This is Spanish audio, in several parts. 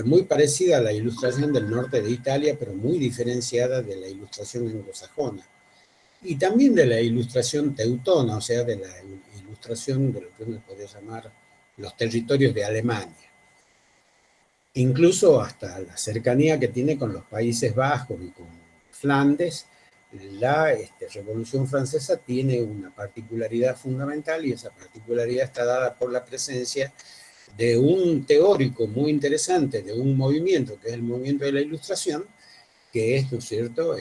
muy parecida a la ilustración del norte de Italia, pero muy diferenciada de la ilustración anglosajona. Y también de la ilustración teutona, o sea, de la ilustración de lo que uno podría llamar los territorios de Alemania. Incluso hasta la cercanía que tiene con los Países Bajos y con Flandes, la Revolución Francesa tiene una particularidad fundamental y esa particularidad está dada por la presencia de un teórico muy interesante de un movimiento, que es el movimiento de la Ilustración, que es, ¿no es cierto?,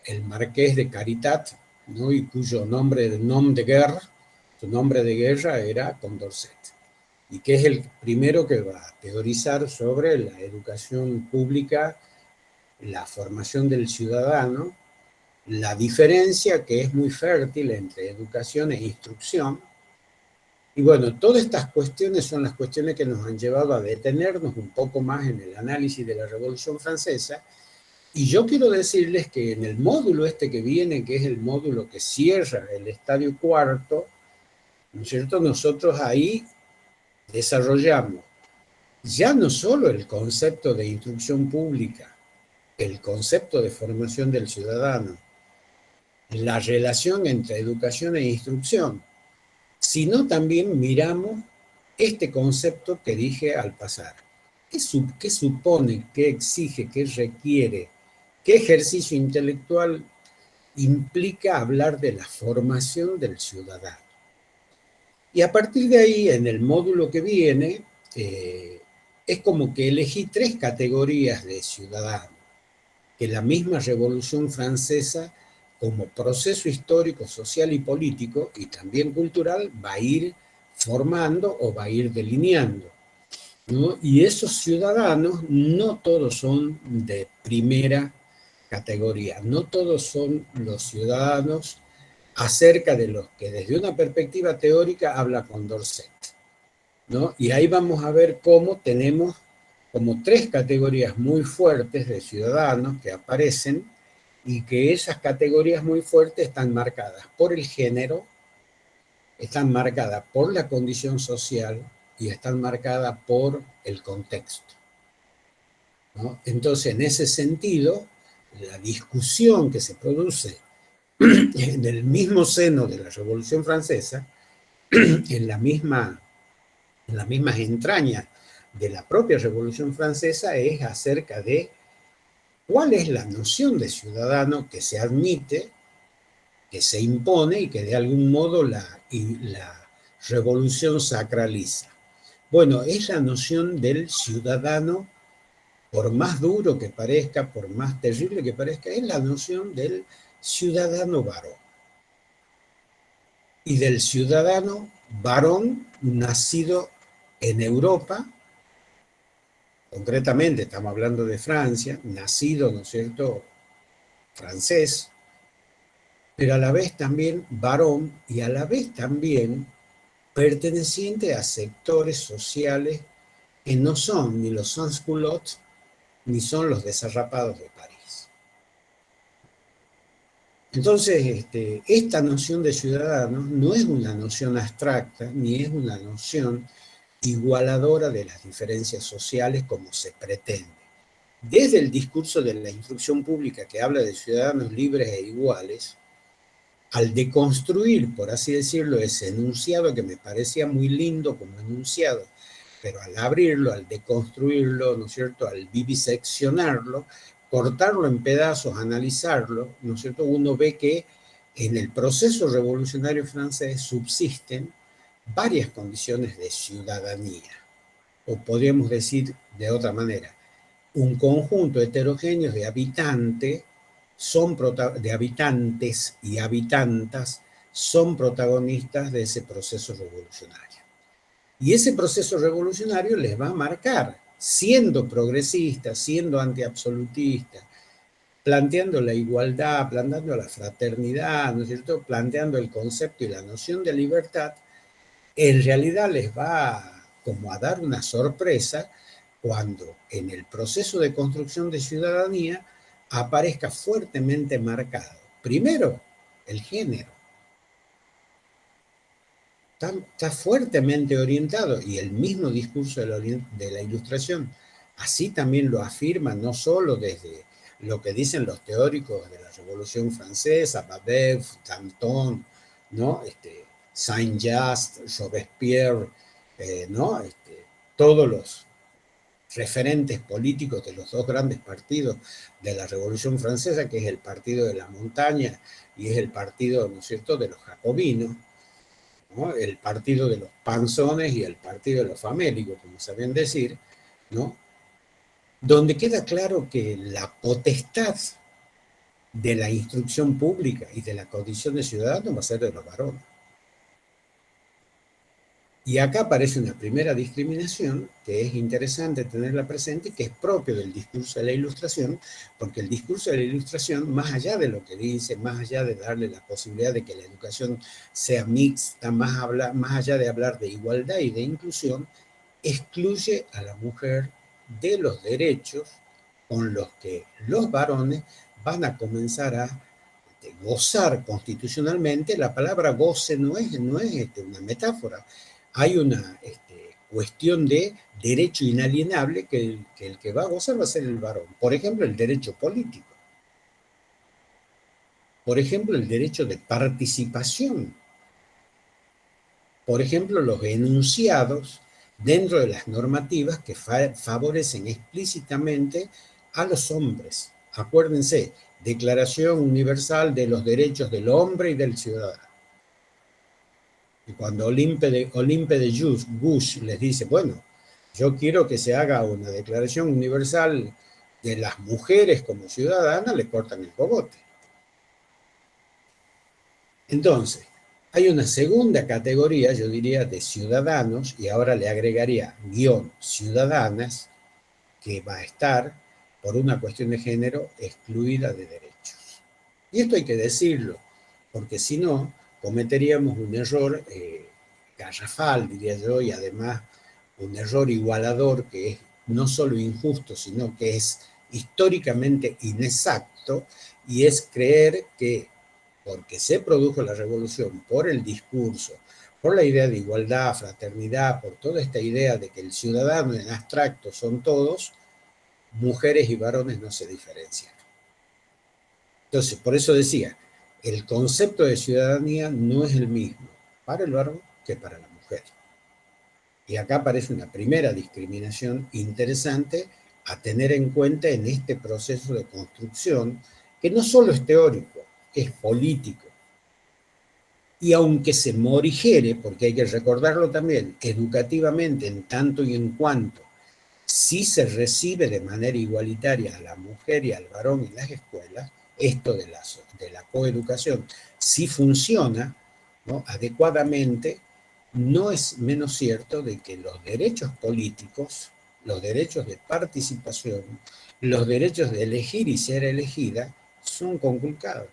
el marqués de Caritat, ¿no?, y cuyo nombre de guerra, su nombre de guerra era Condorcet, y que es el primero que va a teorizar sobre la educación pública, la formación del ciudadano, la diferencia que es muy fértil entre educación e instrucción. Y bueno, todas estas cuestiones son las cuestiones que nos han llevado a detenernos un poco más en el análisis de la Revolución Francesa. Y yo quiero decirles que en el módulo que viene, que es el módulo que cierra el estadio cuarto, ¿no es cierto?, nosotros ahí desarrollamos ya no solo el concepto de instrucción pública, el concepto de formación del ciudadano, la relación entre educación e instrucción, sino también miramos este concepto que dije al pasar. ¿Qué supone, qué exige, qué requiere, qué ejercicio intelectual implica hablar de la formación del ciudadano? Y a partir de ahí, en el módulo que viene, es como que elegí 3 categorías de ciudadanos que la misma Revolución Francesa, como proceso histórico, social y político, y también cultural, va a ir formando o va a ir delineando, ¿no? Y esos ciudadanos no todos son de primera categoría, no todos son los ciudadanos acerca de los que desde una perspectiva teórica habla Condorcet, ¿no? Y ahí vamos a ver cómo tenemos como 3 categorías muy fuertes de ciudadanos que aparecen y que esas categorías muy fuertes están marcadas por el género, están marcadas por la condición social y están marcadas por el contexto, ¿no? Entonces, en ese sentido, la discusión que se produce en el mismo seno de la Revolución Francesa, en las mismas entrañas de la propia Revolución Francesa, es acerca de cuál es la noción de ciudadano que se admite, que se impone y que de algún modo la revolución sacraliza. Bueno, es la noción del ciudadano, por más duro que parezca, por más terrible que parezca, es la noción del ciudadano varón. Y del ciudadano varón nacido en Europa, concretamente estamos hablando de Francia, nacido, ¿no es cierto?, francés, pero a la vez también varón y a la vez también perteneciente a sectores sociales que no son ni los sans-culottes ni son los desarrapados de París. Entonces, esta noción de ciudadanos no es una noción abstracta ni es una noción igualadora de las diferencias sociales como se pretende. Desde el discurso de la instrucción pública que habla de ciudadanos libres e iguales, al deconstruir, por así decirlo, ese enunciado que me parecía muy lindo como enunciado, pero al abrirlo, al deconstruirlo, ¿no es cierto?, al viviseccionarlo, cortarlo en pedazos, analizarlo, ¿no es cierto?, uno ve que en el proceso revolucionario francés subsisten varias condiciones de ciudadanía, o podríamos decir de otra manera, un conjunto heterogéneo de habitantes y habitantas son protagonistas de ese proceso revolucionario. Y ese proceso revolucionario les va a marcar, siendo progresistas, siendo antiabsolutistas, planteando la igualdad, planteando la fraternidad, ¿no es cierto?, planteando el concepto y la noción de libertad, en realidad les va como a dar una sorpresa cuando en el proceso de construcción de ciudadanía aparezca fuertemente marcado, primero, el género. está fuertemente orientado, y el mismo discurso de la Ilustración así también lo afirma, no solo desde lo que dicen los teóricos de la Revolución Francesa, Babeuf, Danton, ¿no? Saint-Just, Robespierre, ¿no? Todos los referentes políticos de los dos grandes partidos de la Revolución Francesa, que es el partido de la montaña y es el partido, ¿no es cierto?, de los jacobinos, ¿no? El partido de los panzones y el partido de los famélicos, como sabían decir, ¿no? Donde queda claro que la potestad de la instrucción pública y de la condición de ciudadano va a ser de los varones. Y acá aparece una primera discriminación que es interesante tenerla presente, que es propio del discurso de la Ilustración, porque el discurso de la Ilustración, más allá de lo que dice, más allá de darle la posibilidad de que la educación sea mixta, más allá de hablar de igualdad y de inclusión, excluye a la mujer de los derechos con los que los varones van a comenzar a gozar constitucionalmente. La palabra goce no es una metáfora. Hay una cuestión de derecho inalienable que el que va a gozar va a ser el varón. Por ejemplo, el derecho político. Por ejemplo, el derecho de participación. Por ejemplo, los enunciados dentro de las normativas que favorecen explícitamente a los hombres. Acuérdense, Declaración Universal de los Derechos del Hombre y del Ciudadano. Y cuando Olympe de Gouges les dice, bueno, yo quiero que se haga una Declaración Universal de las mujeres como ciudadanas, le cortan el cogote. Entonces, hay una segunda categoría, yo diría, de ciudadanos, y ahora le agregaría ciudadanas, que va a estar, por una cuestión de género, excluida de derechos. Y esto hay que decirlo, porque si no, cometeríamos un error garrafal, diría yo, y además un error igualador que es no solo injusto, sino que es históricamente inexacto, y es creer que porque se produjo la revolución por el discurso, por la idea de igualdad, fraternidad, por toda esta idea de que el ciudadano en abstracto son todos, mujeres y varones no se diferencian. Entonces, por eso decía, el concepto de ciudadanía no es el mismo para el varón que para la mujer. Y acá aparece una primera discriminación interesante a tener en cuenta en este proceso de construcción, que no solo es teórico, es político. Y aunque se morigere, porque hay que recordarlo también, educativamente, en tanto y en cuanto si se recibe de manera igualitaria a la mujer y al varón en las escuelas, esto de la coeducación, si funciona, ¿no?, adecuadamente, no es menos cierto de que los derechos políticos, los derechos de participación, los derechos de elegir y ser elegida, son conculcados.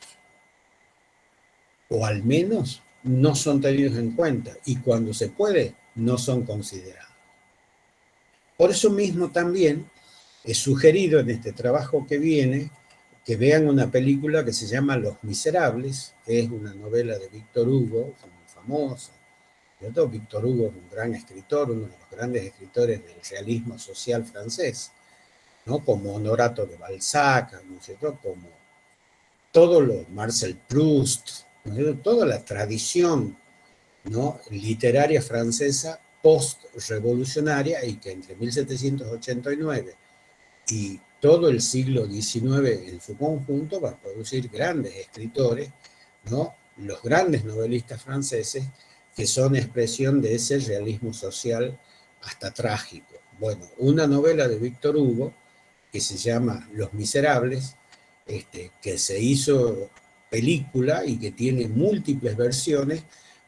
O al menos no son tenidos en cuenta, y cuando se puede, no son considerados. Por eso mismo también he sugerido en este trabajo que viene que vean una película que se llama Los Miserables, que es una novela de Víctor Hugo, muy famosa, ¿cierto? Víctor Hugo es un gran escritor, uno de los grandes escritores del realismo social francés, ¿no? Como Honorato de Balzac, ¿no es cierto?, como todo lo Marcel Proust, ¿no es cierto?, toda la tradición, ¿no?, literaria francesa post-revolucionaria, y que entre 1789 y todo el siglo XIX en su conjunto va a producir grandes escritores, ¿no?, los grandes novelistas franceses, que son expresión de ese realismo social hasta trágico. Bueno, una novela de Víctor Hugo que se llama Los Miserables, que se hizo película y que tiene múltiples versiones,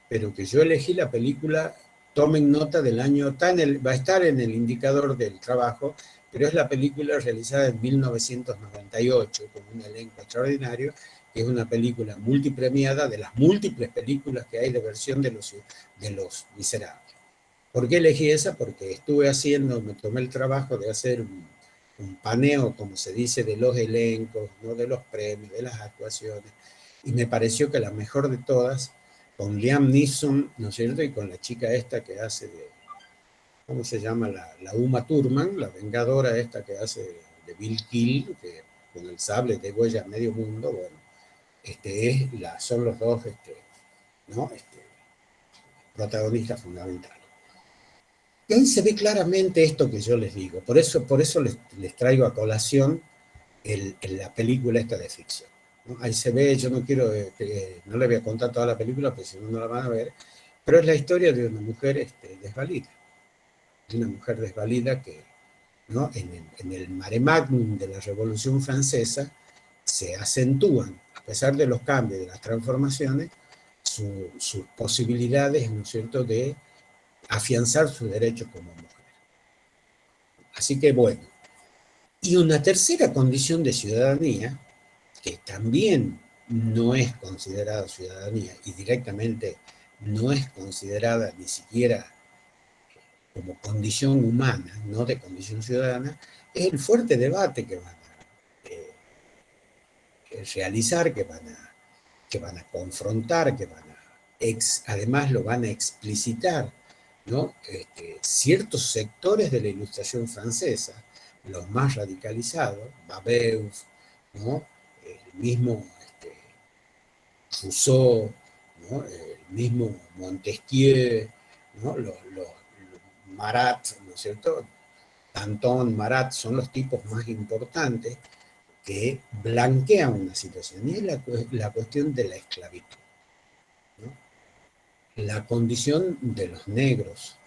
pero que yo elegí la película, tomen nota del año, va a estar en el indicador del trabajo, pero es la película realizada en 1998 con un elenco extraordinario, que es una película multipremiada, de las múltiples películas que hay de versión de los Miserables. ¿Por qué elegí esa? Porque me tomé el trabajo de hacer un paneo, como se dice, de los elencos, ¿no?, de los premios, de las actuaciones, y me pareció que la mejor de todas con Liam Neeson, ¿no es cierto? Y con la chica esta que hace de, ¿cómo se llama? La Uma Thurman, la vengadora esta que hace de Bill Kill, que con el sable degüella a medio mundo. Bueno, son los dos, ¿no? Protagonistas fundamentales. Y ahí se ve claramente esto que yo les digo. Por eso les traigo a colación la película esta de ficción, ¿no? Ahí se ve, yo no quiero, no le voy a contar toda la película, porque si no, no la van a ver, pero es la historia de una mujer desvalida, de una mujer desvalida que, ¿no? En el mare magnum de la Revolución Francesa se acentúan, a pesar de los cambios, de las transformaciones, sus posibilidades, ¿no es cierto?, de afianzar sus derechos como mujer. Así que bueno, y una tercera condición de ciudadanía, que también no es considerada ciudadanía y directamente no es considerada ni siquiera como condición humana, no de condición ciudadana, es el fuerte debate que van a realizar, que van a confrontar, que van a además lo van a explicitar, ¿no? Ciertos sectores de la Ilustración francesa, los más radicalizados, Babeuf, ¿no? El mismo Rousseau, ¿no? El mismo Montesquieu, ¿no? Los Marat, ¿no es cierto? Danton, Marat son los tipos más importantes que blanquean una situación, y es la cuestión de la esclavitud, ¿no? La condición de los negros,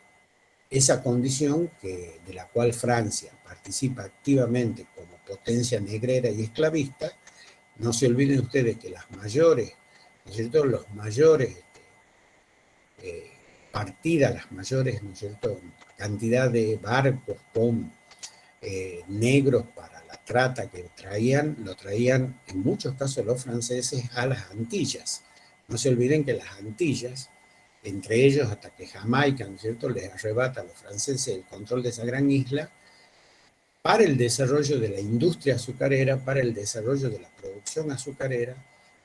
esa condición de la cual Francia participa activamente como potencia negrera y esclavista. No se olviden ustedes que las mayores, ¿no es cierto?, los mayores partidas, las mayores, ¿no es cierto?, cantidad de barcos con negros para la trata que traían, lo traían en muchos casos los franceses a las Antillas. No se olviden que las Antillas, entre ellos hasta que Jamaica, ¿no es cierto?, les arrebata a los franceses el control de esa gran isla, para el desarrollo de la industria azucarera, para el desarrollo de la producción azucarera.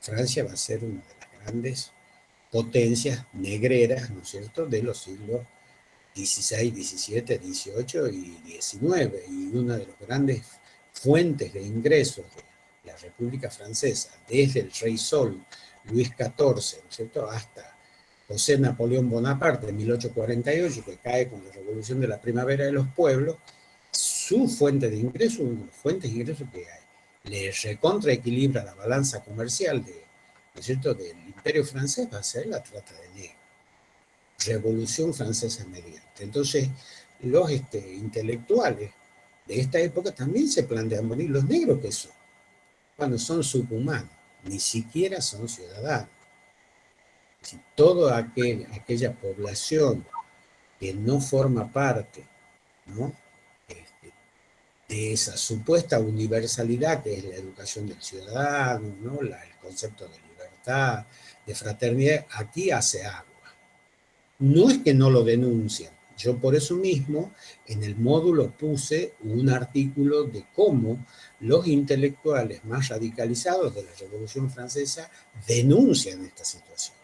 Francia va a ser una de las grandes potencias negreras, ¿no es cierto?, de los siglos XVI, XVII, XVIII y XIX, y una de las grandes fuentes de ingresos de la República Francesa, desde el Rey Sol, Luis XIV, ¿no es cierto?, hasta José Napoleón Bonaparte en 1848, que cae con la Revolución de la Primavera de los Pueblos. Su fuente de ingresos, una de las fuentes de ingresos que le recontraequilibra la balanza comercial ¿no es cierto?, del Imperio francés, va a ser la trata de negros. Revolución Francesa mediante. Entonces, los intelectuales de esta época también se plantean, bueno, ¿y los negros qué son? Bueno, son subhumanos, ni siquiera son ciudadanos. Si toda aquella población que no forma parte, ¿no?, de esa supuesta universalidad que es la educación del ciudadano, ¿no?, el concepto de libertad, de fraternidad, aquí hace agua. No es que no lo denuncian. Yo por eso mismo en el módulo puse un artículo de cómo los intelectuales más radicalizados de la Revolución Francesa denuncian esta situación.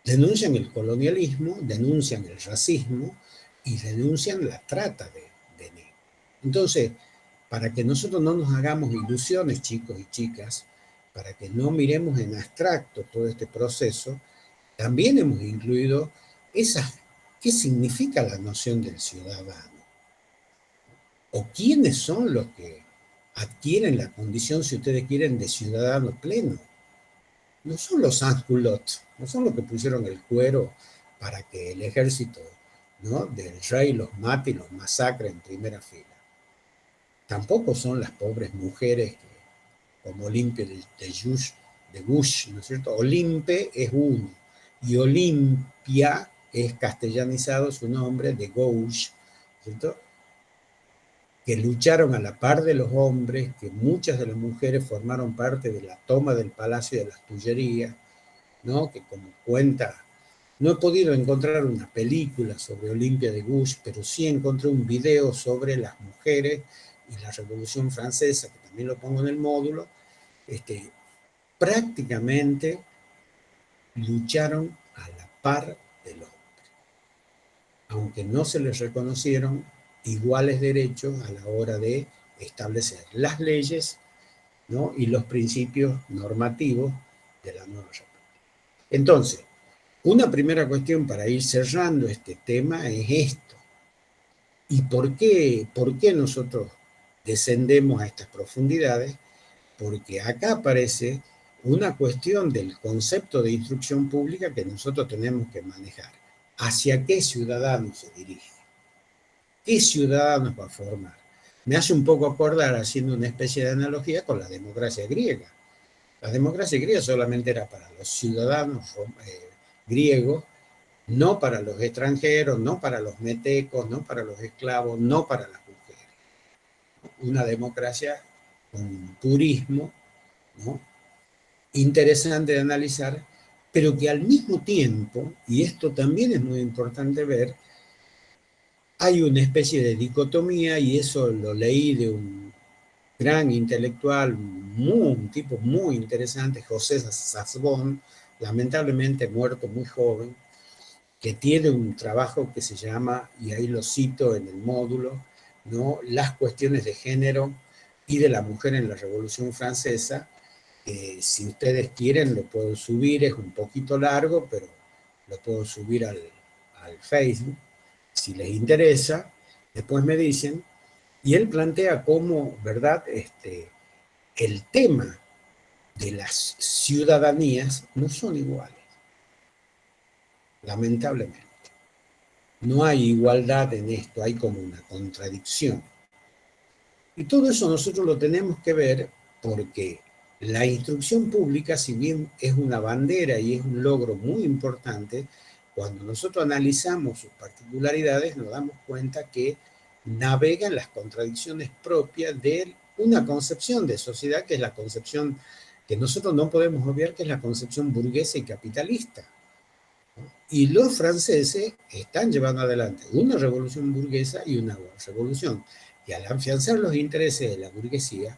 Denuncian el colonialismo, denuncian el racismo y denuncian la trata de negros. Entonces, para que nosotros no nos hagamos ilusiones, chicos y chicas, para que no miremos en abstracto todo este proceso, también hemos incluido qué significa la noción del ciudadano, o quiénes son los que adquieren la condición, si ustedes quieren, de ciudadano pleno. No son los sans-culottes, no son los que pusieron el cuero para que el ejército, ¿no?, del rey los mate y los masacre en primera fila. Tampoco son las pobres mujeres como Olimpia de Gouges, ¿no es cierto? Olimpe es uno, y Olimpia es castellanizado su nombre de Gouges, ¿cierto?, que lucharon a la par de los hombres, que muchas de las mujeres formaron parte de la toma del Palacio de las Tullerías, ¿no?, que como cuenta, no he podido encontrar una película sobre Olimpia de Gouges, pero sí encontré un video sobre las mujeres y la Revolución Francesa, que también lo pongo en el módulo. Prácticamente lucharon a la par del hombre, aunque no se les reconocieron iguales derechos a la hora de establecer las leyes, ¿no?, y los principios normativos de la nueva república. Entonces, una primera cuestión para ir cerrando este tema es esto. ¿Y por qué nosotros descendemos a estas profundidades? Porque acá aparece una cuestión del concepto de instrucción pública que nosotros tenemos que manejar. ¿Hacia qué ciudadanos se dirige? ¿Qué ciudadanos va a formar? Me hace un poco acordar, haciendo una especie de analogía, con la democracia griega. La democracia griega solamente era para los ciudadanos griegos, no para los extranjeros, no para los metecos, no para los esclavos, no para las mujeres. Una democracia con un purismo, ¿no?, interesante de analizar, pero que al mismo tiempo, y esto también es muy importante ver, hay una especie de dicotomía, y eso lo leí de un gran intelectual, un tipo muy interesante, José Sassbon, lamentablemente muerto muy joven, que tiene un trabajo que se llama, y ahí lo cito en el módulo, ¿no?, Las cuestiones de género y de la mujer en la Revolución Francesa. Si ustedes quieren lo puedo subir, es un poquito largo, pero lo puedo subir al Facebook, si les interesa, después me dicen. Y él plantea cómo, ¿verdad?, el tema de las ciudadanías no son iguales, lamentablemente. No hay igualdad en esto, hay como una contradicción. Y todo eso nosotros lo tenemos que ver porque la instrucción pública, si bien es una bandera y es un logro muy importante, cuando nosotros analizamos sus particularidades nos damos cuenta que navega en las contradicciones propias de una concepción de sociedad, que es la concepción que nosotros no podemos obviar, que es la concepción burguesa y capitalista. Y los franceses están llevando adelante una revolución burguesa y una revolución. Y al afianzar los intereses de la burguesía,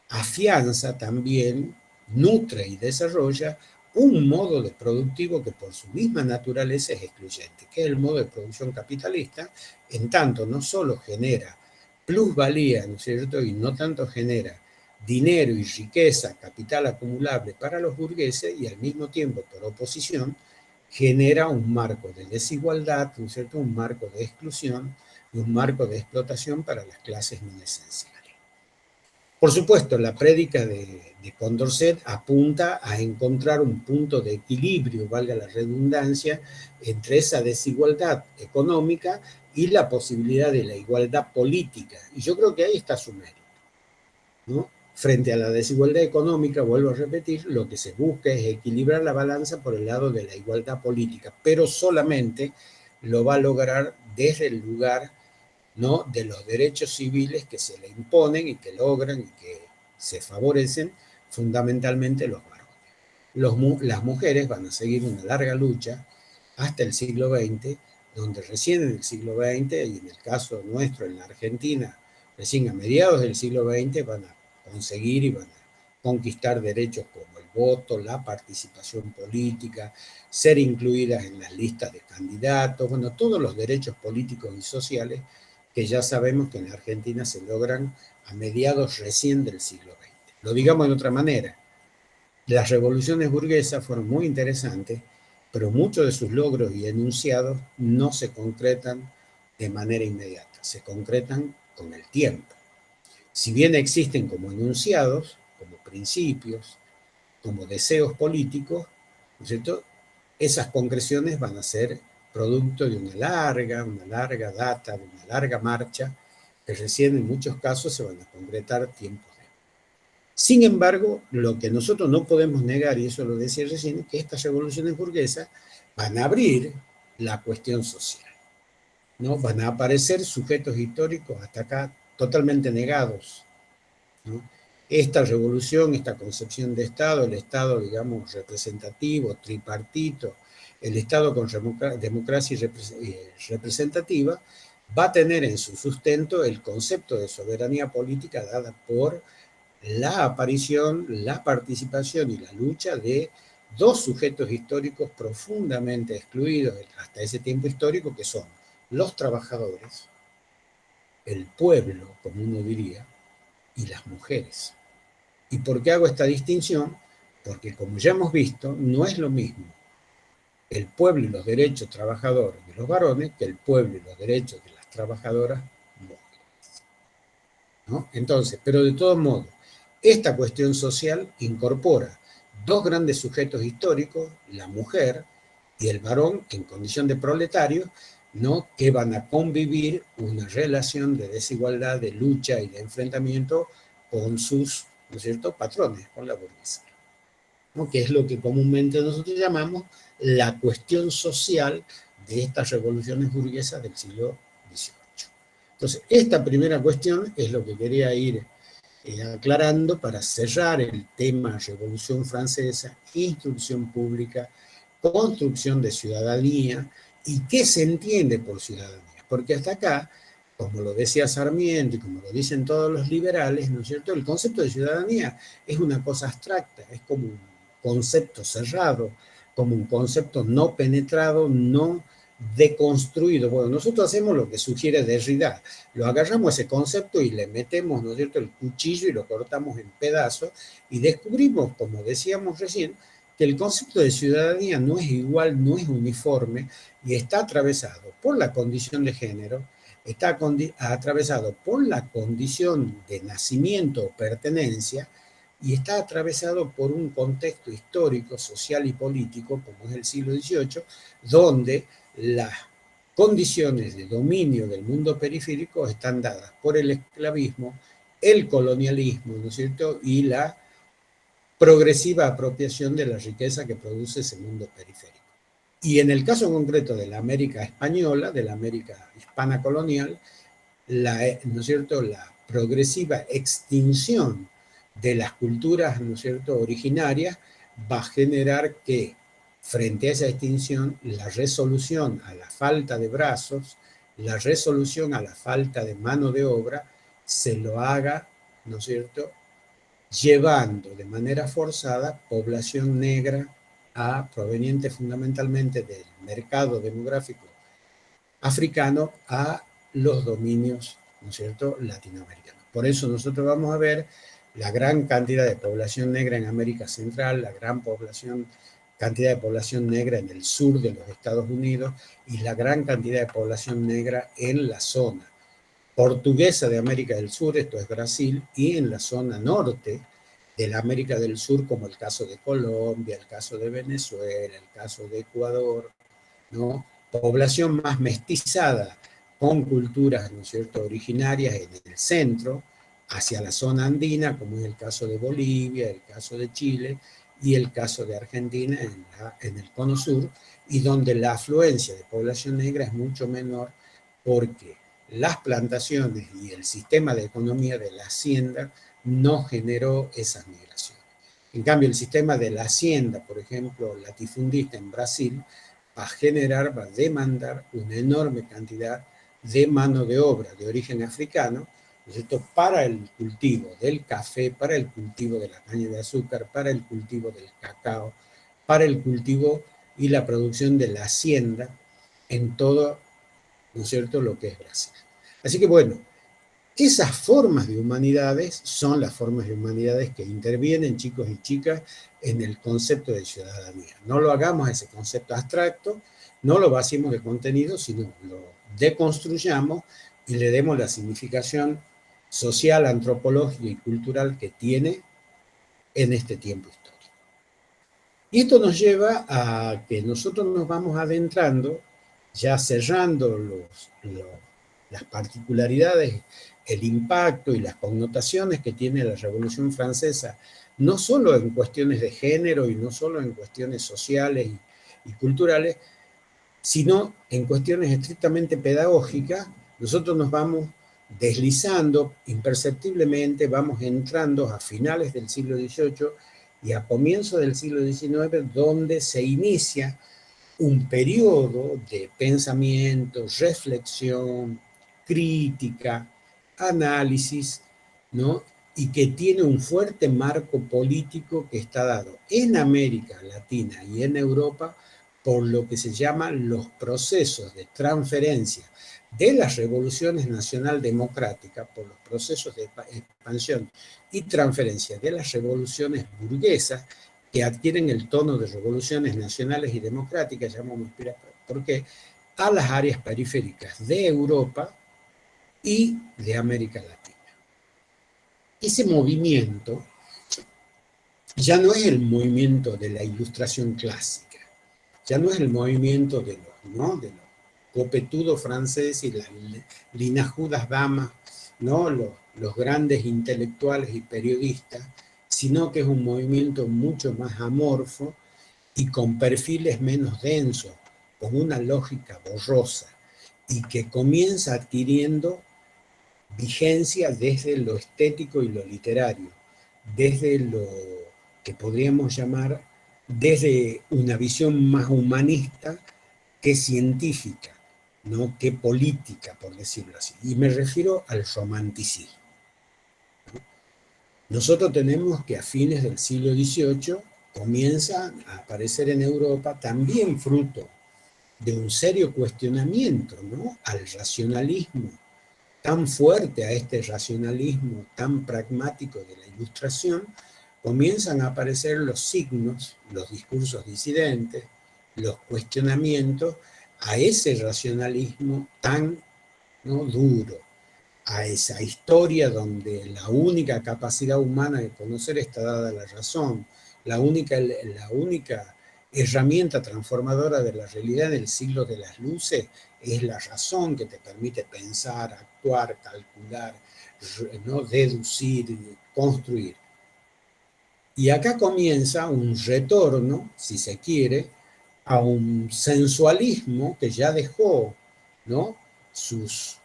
afianza también, nutre y desarrolla un modo de productivo que por su misma naturaleza es excluyente, que es el modo de producción capitalista, en tanto no solo genera plusvalía, ¿no es cierto?, y no tanto genera dinero y riqueza, capital acumulable para los burgueses, y al mismo tiempo, por oposición, genera un marco de desigualdad, ¿no es cierto?, un marco de exclusión y un marco de explotación para las clases no esenciales. Por supuesto, la prédica de Condorcet apunta a encontrar un punto de equilibrio, valga la redundancia, entre esa desigualdad económica y la posibilidad de la igualdad política. Y yo creo que ahí está su mérito, ¿no? Frente a la desigualdad económica, vuelvo a repetir, lo que se busca es equilibrar la balanza por el lado de la igualdad política, pero solamente lo va a lograr desde el lugar, ¿no?, de los derechos civiles que se le imponen y que logran y que se favorecen fundamentalmente los varones. Las mujeres van a seguir una larga lucha hasta el siglo XX, donde recién en el siglo XX, y en el caso nuestro en la Argentina, recién a mediados del siglo XX, van a conseguir y van a conquistar derechos como el voto, la participación política, ser incluidas en las listas de candidatos, bueno, todos los derechos políticos y sociales que ya sabemos que en la Argentina se logran a mediados recién del siglo XX. Lo digamos de otra manera, las revoluciones burguesas fueron muy interesantes, pero muchos de sus logros y enunciados no se concretan de manera inmediata, se concretan con el tiempo. Si bien existen como enunciados, como principios, como deseos políticos, ¿no es cierto?, esas concreciones van a ser producto de una larga data, de una larga marcha, que recién en muchos casos se van a concretar tiempos después. Sin embargo, lo que nosotros no podemos negar, y eso lo decía recién, es que estas revoluciones burguesas van a abrir la cuestión social, ¿no? Van a aparecer sujetos históricos hasta acá totalmente negados, ¿no? Esta revolución, esta concepción de Estado, el Estado, digamos, representativo, tripartito, el Estado con democracia representativa, va a tener en su sustento el concepto de soberanía política dada por la aparición, la participación y la lucha de dos sujetos históricos profundamente excluidos hasta ese tiempo histórico, que son los trabajadores, el pueblo, como uno diría, y las mujeres. ¿Y por qué hago esta distinción? Porque, como ya hemos visto, no es lo mismo el pueblo y los derechos trabajadores de los varones que el pueblo y los derechos de las trabajadoras mujeres, ¿no? Entonces, pero de todos modos, esta cuestión social incorpora dos grandes sujetos históricos, la mujer y el varón en condición de proletario, ¿no? Que van a convivir una relación de desigualdad, de lucha y de enfrentamiento con sus, ¿no es cierto?, patrones, con la burguesía, ¿no? Que es lo que comúnmente nosotros llamamos la cuestión social de estas revoluciones burguesas del siglo XVIII. Entonces, esta primera cuestión es lo que quería ir aclarando para cerrar el tema Revolución Francesa, instrucción pública, construcción de ciudadanía y qué se entiende por ciudadanía. Porque hasta acá, como lo decía Sarmiento y como lo dicen todos los liberales, ¿no es cierto?, el concepto de ciudadanía es una cosa abstracta, es como un concepto cerrado, como un concepto no penetrado, no deconstruido. Bueno, nosotros hacemos lo que sugiere Derrida, lo agarramos ese concepto y le metemos, ¿no es cierto?, el cuchillo y lo cortamos en pedazos y descubrimos, como decíamos recién, que el concepto de ciudadanía no es igual, no es uniforme y está atravesado por la condición de género, está atravesado por la condición de nacimiento o pertenencia y está atravesado por un contexto histórico, social y político, como es el siglo XVIII, donde las condiciones de dominio del mundo periférico están dadas por el esclavismo, el colonialismo, ¿no es cierto?, y la progresiva apropiación de la riqueza que produce ese mundo periférico. Y en el caso concreto de la América española, de la América hispana colonial, ¿no es cierto?, la progresiva extinción de las culturas, ¿no es cierto?, originarias, va a generar que, frente a esa extinción, la resolución a la falta de brazos, la resolución a la falta de mano de obra, se lo haga, ¿no es cierto?, llevando de manera forzada población negra proveniente fundamentalmente del mercado demográfico africano a los dominios, ¿no es cierto?, latinoamericanos. Por eso nosotros vamos a ver la gran cantidad de población negra en América Central, la gran cantidad de población negra en el sur de los Estados Unidos y la gran cantidad de población negra en la zona portuguesa de América del Sur, esto es Brasil, y en la zona norte de la América del Sur, como el caso de Colombia, el caso de Venezuela, el caso de Ecuador, ¿no? Población más mestizada, con culturas, ¿no es cierto?, originarias en el centro, hacia la zona andina, como es el caso de Bolivia, el caso de Chile y el caso de Argentina en el cono sur, y donde la afluencia de población negra es mucho menor porque las plantaciones y el sistema de economía de la hacienda no generó esas migraciones. En cambio, el sistema de la hacienda, por ejemplo, latifundista en Brasil, va a demandar una enorme cantidad de mano de obra de origen africano, ¿no es cierto?, para el cultivo del café, para el cultivo de la caña de azúcar, para el cultivo del cacao, para el cultivo y la producción de la hacienda en todo, ¿no es cierto?, lo que es Brasil. Así que bueno, esas formas de humanidades son las formas de humanidades que intervienen, chicos y chicas, en el concepto de ciudadanía. No lo hagamos ese concepto abstracto, no lo vaciemos de contenido, sino lo deconstruyamos y le demos la significación social, antropológica y cultural que tiene en este tiempo histórico. Y esto nos lleva a que nosotros nos vamos adentrando, ya cerrando las particularidades, el impacto y las connotaciones que tiene la Revolución Francesa, no solo en cuestiones de género y no solo en cuestiones sociales y culturales, sino en cuestiones estrictamente pedagógicas. Nosotros nos vamos deslizando imperceptiblemente, vamos entrando a finales del siglo XVIII y a comienzos del siglo XIX, donde se inicia un periodo de pensamiento, reflexión, crítica, análisis, ¿no?, y que tiene un fuerte marco político que está dado en América Latina y en Europa por lo que se llaman los procesos de transferencia de las revoluciones nacional democráticas, por los procesos de expansión y transferencia de las revoluciones burguesas que adquieren el tono de revoluciones nacionales y democráticas, llamamos, porque a las áreas periféricas de Europa y de América Latina. Ese movimiento ya no es el movimiento de la Ilustración clásica, ya no es el movimiento de los copetudos franceses y las linajudas damas, ¿no? Los grandes intelectuales y periodistas, sino que es un movimiento mucho más amorfo y con perfiles menos densos, con una lógica borrosa, y que comienza adquiriendo vigencia desde lo estético y lo literario, desde lo que podríamos llamar, desde una visión más humanista que científica, ¿no? Que política, por decirlo así. Y me refiero al romanticismo. Nosotros tenemos que a fines del siglo XVIII comienza a aparecer en Europa, también fruto de un serio cuestionamiento, ¿no? Al racionalismo tan fuerte, a este racionalismo tan pragmático de la Ilustración, comienzan a aparecer los signos, los discursos disidentes, los cuestionamientos a ese racionalismo tan, ¿no? duro, a esa historia donde la única capacidad humana de conocer está dada a la razón, la única herramienta transformadora de la realidad en el siglo de las luces es la razón que te permite pensar, actuar, calcular, ¿no? deducir, construir. Y acá comienza un retorno, si se quiere, a un sensualismo que ya dejó, ¿no? sus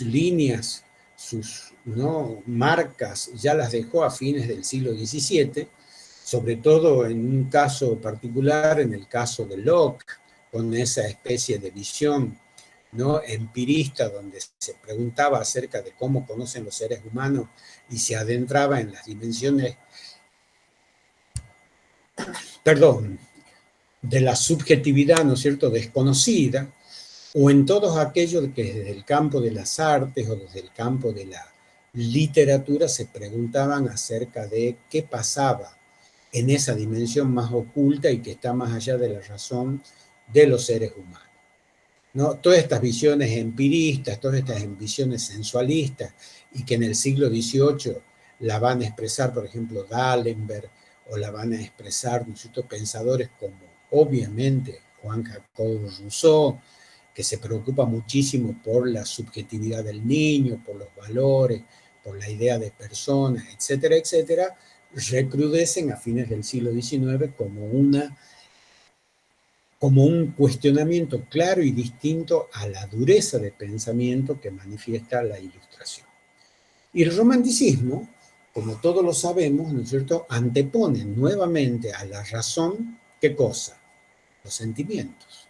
líneas, sus, ¿no? marcas, ya las dejó a fines del siglo XVII, sobre todo en un caso particular, en el caso de Locke, con esa especie de visión, ¿no? empirista, donde se preguntaba acerca de cómo conocen los seres humanos y se adentraba en las dimensiones, perdón, de la subjetividad, ¿no es cierto?, desconocida, o en todos aquellos que desde el campo de las artes o desde el campo de la literatura se preguntaban acerca de qué pasaba en esa dimensión más oculta y que está más allá de la razón de los seres humanos. ¿No? Todas estas visiones empiristas, todas estas visiones sensualistas, y que en el siglo XVIII la van a expresar, por ejemplo, D'Alembert, o la van a expresar, ¿no es cierto?, pensadores como, obviamente, Juan Jacobo Rousseau, que se preocupa muchísimo por la subjetividad del niño, por los valores, por la idea de persona, etcétera, etcétera, recrudecen a fines del siglo XIX como un cuestionamiento claro y distinto a la dureza de pensamiento que manifiesta la Ilustración. Y el romanticismo, como todos lo sabemos, ¿no es cierto?, antepone nuevamente a la razón, ¿qué cosa? Los sentimientos.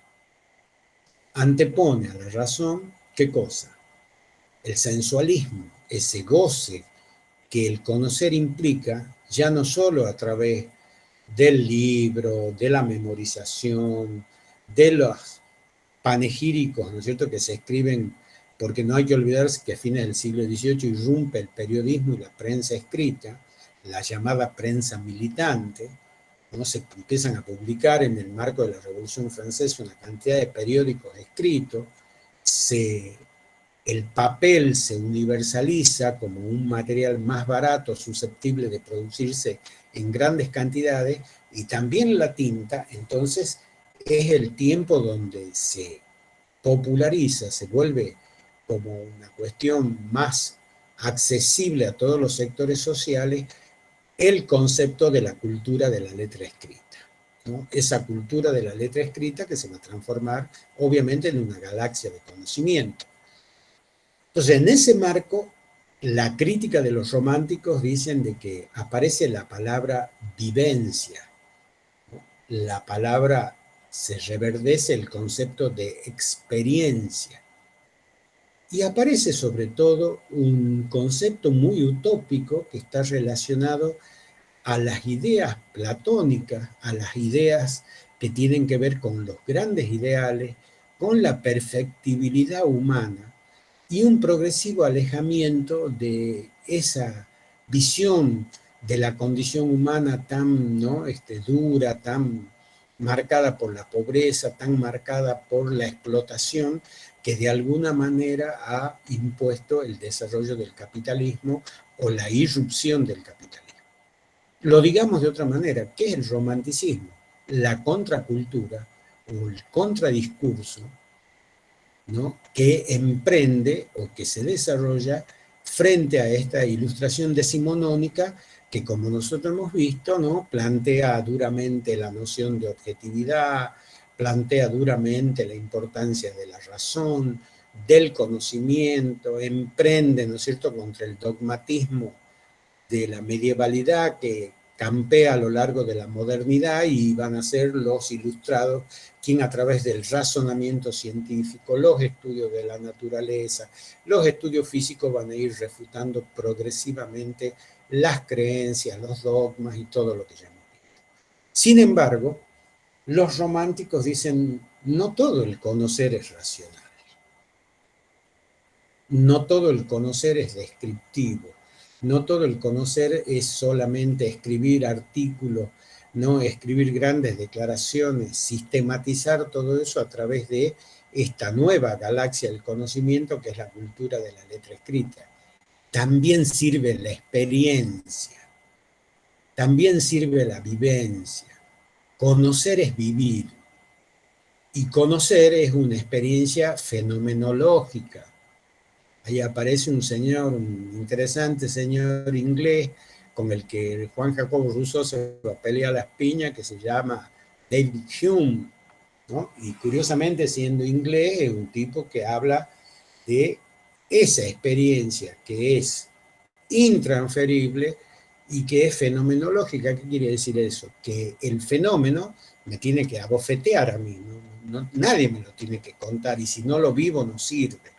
Antepone a la razón, ¿qué cosa? El sensualismo, ese goce que el conocer implica, ya no solo a través del libro, de la memorización, de los panegíricos, ¿no es cierto?, que se escriben, porque no hay que olvidarse que a fines del siglo XVIII irrumpe el periodismo y la prensa escrita, la llamada prensa militante, ¿no? Se empiezan a publicar en el marco de la Revolución Francesa una cantidad de periódicos escritos, el papel se universaliza como un material más barato, susceptible de producirse en grandes cantidades, y también la tinta. Entonces es el tiempo donde se populariza, se vuelve como una cuestión más accesible a todos los sectores sociales, el concepto de la cultura de la letra escrita, ¿no? Esa cultura de la letra escrita que se va a transformar obviamente en una galaxia de conocimiento. Entonces, en ese marco, la crítica de los románticos dicen de que aparece la palabra vivencia, ¿no? La palabra, se reverdece el concepto de experiencia. Y aparece sobre todo un concepto muy utópico que está relacionado a las ideas platónicas, a las ideas que tienen que ver con los grandes ideales, con la perfectibilidad humana y un progresivo alejamiento de esa visión de la condición humana tan, ¿no? Dura, tan marcada por la pobreza, tan marcada por la explotación, que de alguna manera ha impuesto el desarrollo del capitalismo o la irrupción del capitalismo. Lo digamos de otra manera, ¿qué es el romanticismo? La contracultura o el contradiscurso, ¿no? Que emprende o que se desarrolla frente a esta ilustración decimonónica que, como nosotros hemos visto, ¿no? Plantea duramente la noción de objetividad, plantea duramente la importancia de la razón, del conocimiento, emprende, ¿no es cierto?, contra el dogmatismo de la medievalidad que campea a lo largo de la modernidad, y van a ser los ilustrados quien, a través del razonamiento científico, los estudios de la naturaleza, los estudios físicos, van a ir refutando progresivamente las creencias, los dogmas y todo lo que ya hemos visto. Sin embargo, los románticos dicen, no todo el conocer es racional, no todo el conocer es descriptivo, no todo el conocer es solamente escribir artículos, no escribir grandes declaraciones, sistematizar todo eso a través de esta nueva galaxia del conocimiento que es la cultura de la letra escrita. También sirve la experiencia, también sirve la vivencia. Conocer es vivir, y conocer es una experiencia fenomenológica. Ahí aparece un señor, un interesante señor inglés, con el que Juan Jacobo Rousseau se va a pelear las piñas, que se llama David Hume, ¿no? Y curiosamente, siendo inglés, es un tipo que habla de esa experiencia que es intransferible y que es fenomenológica. ¿Qué quiere decir eso? Que el fenómeno me tiene que abofetear a mí, nadie me lo tiene que contar, y si no lo vivo no sirve.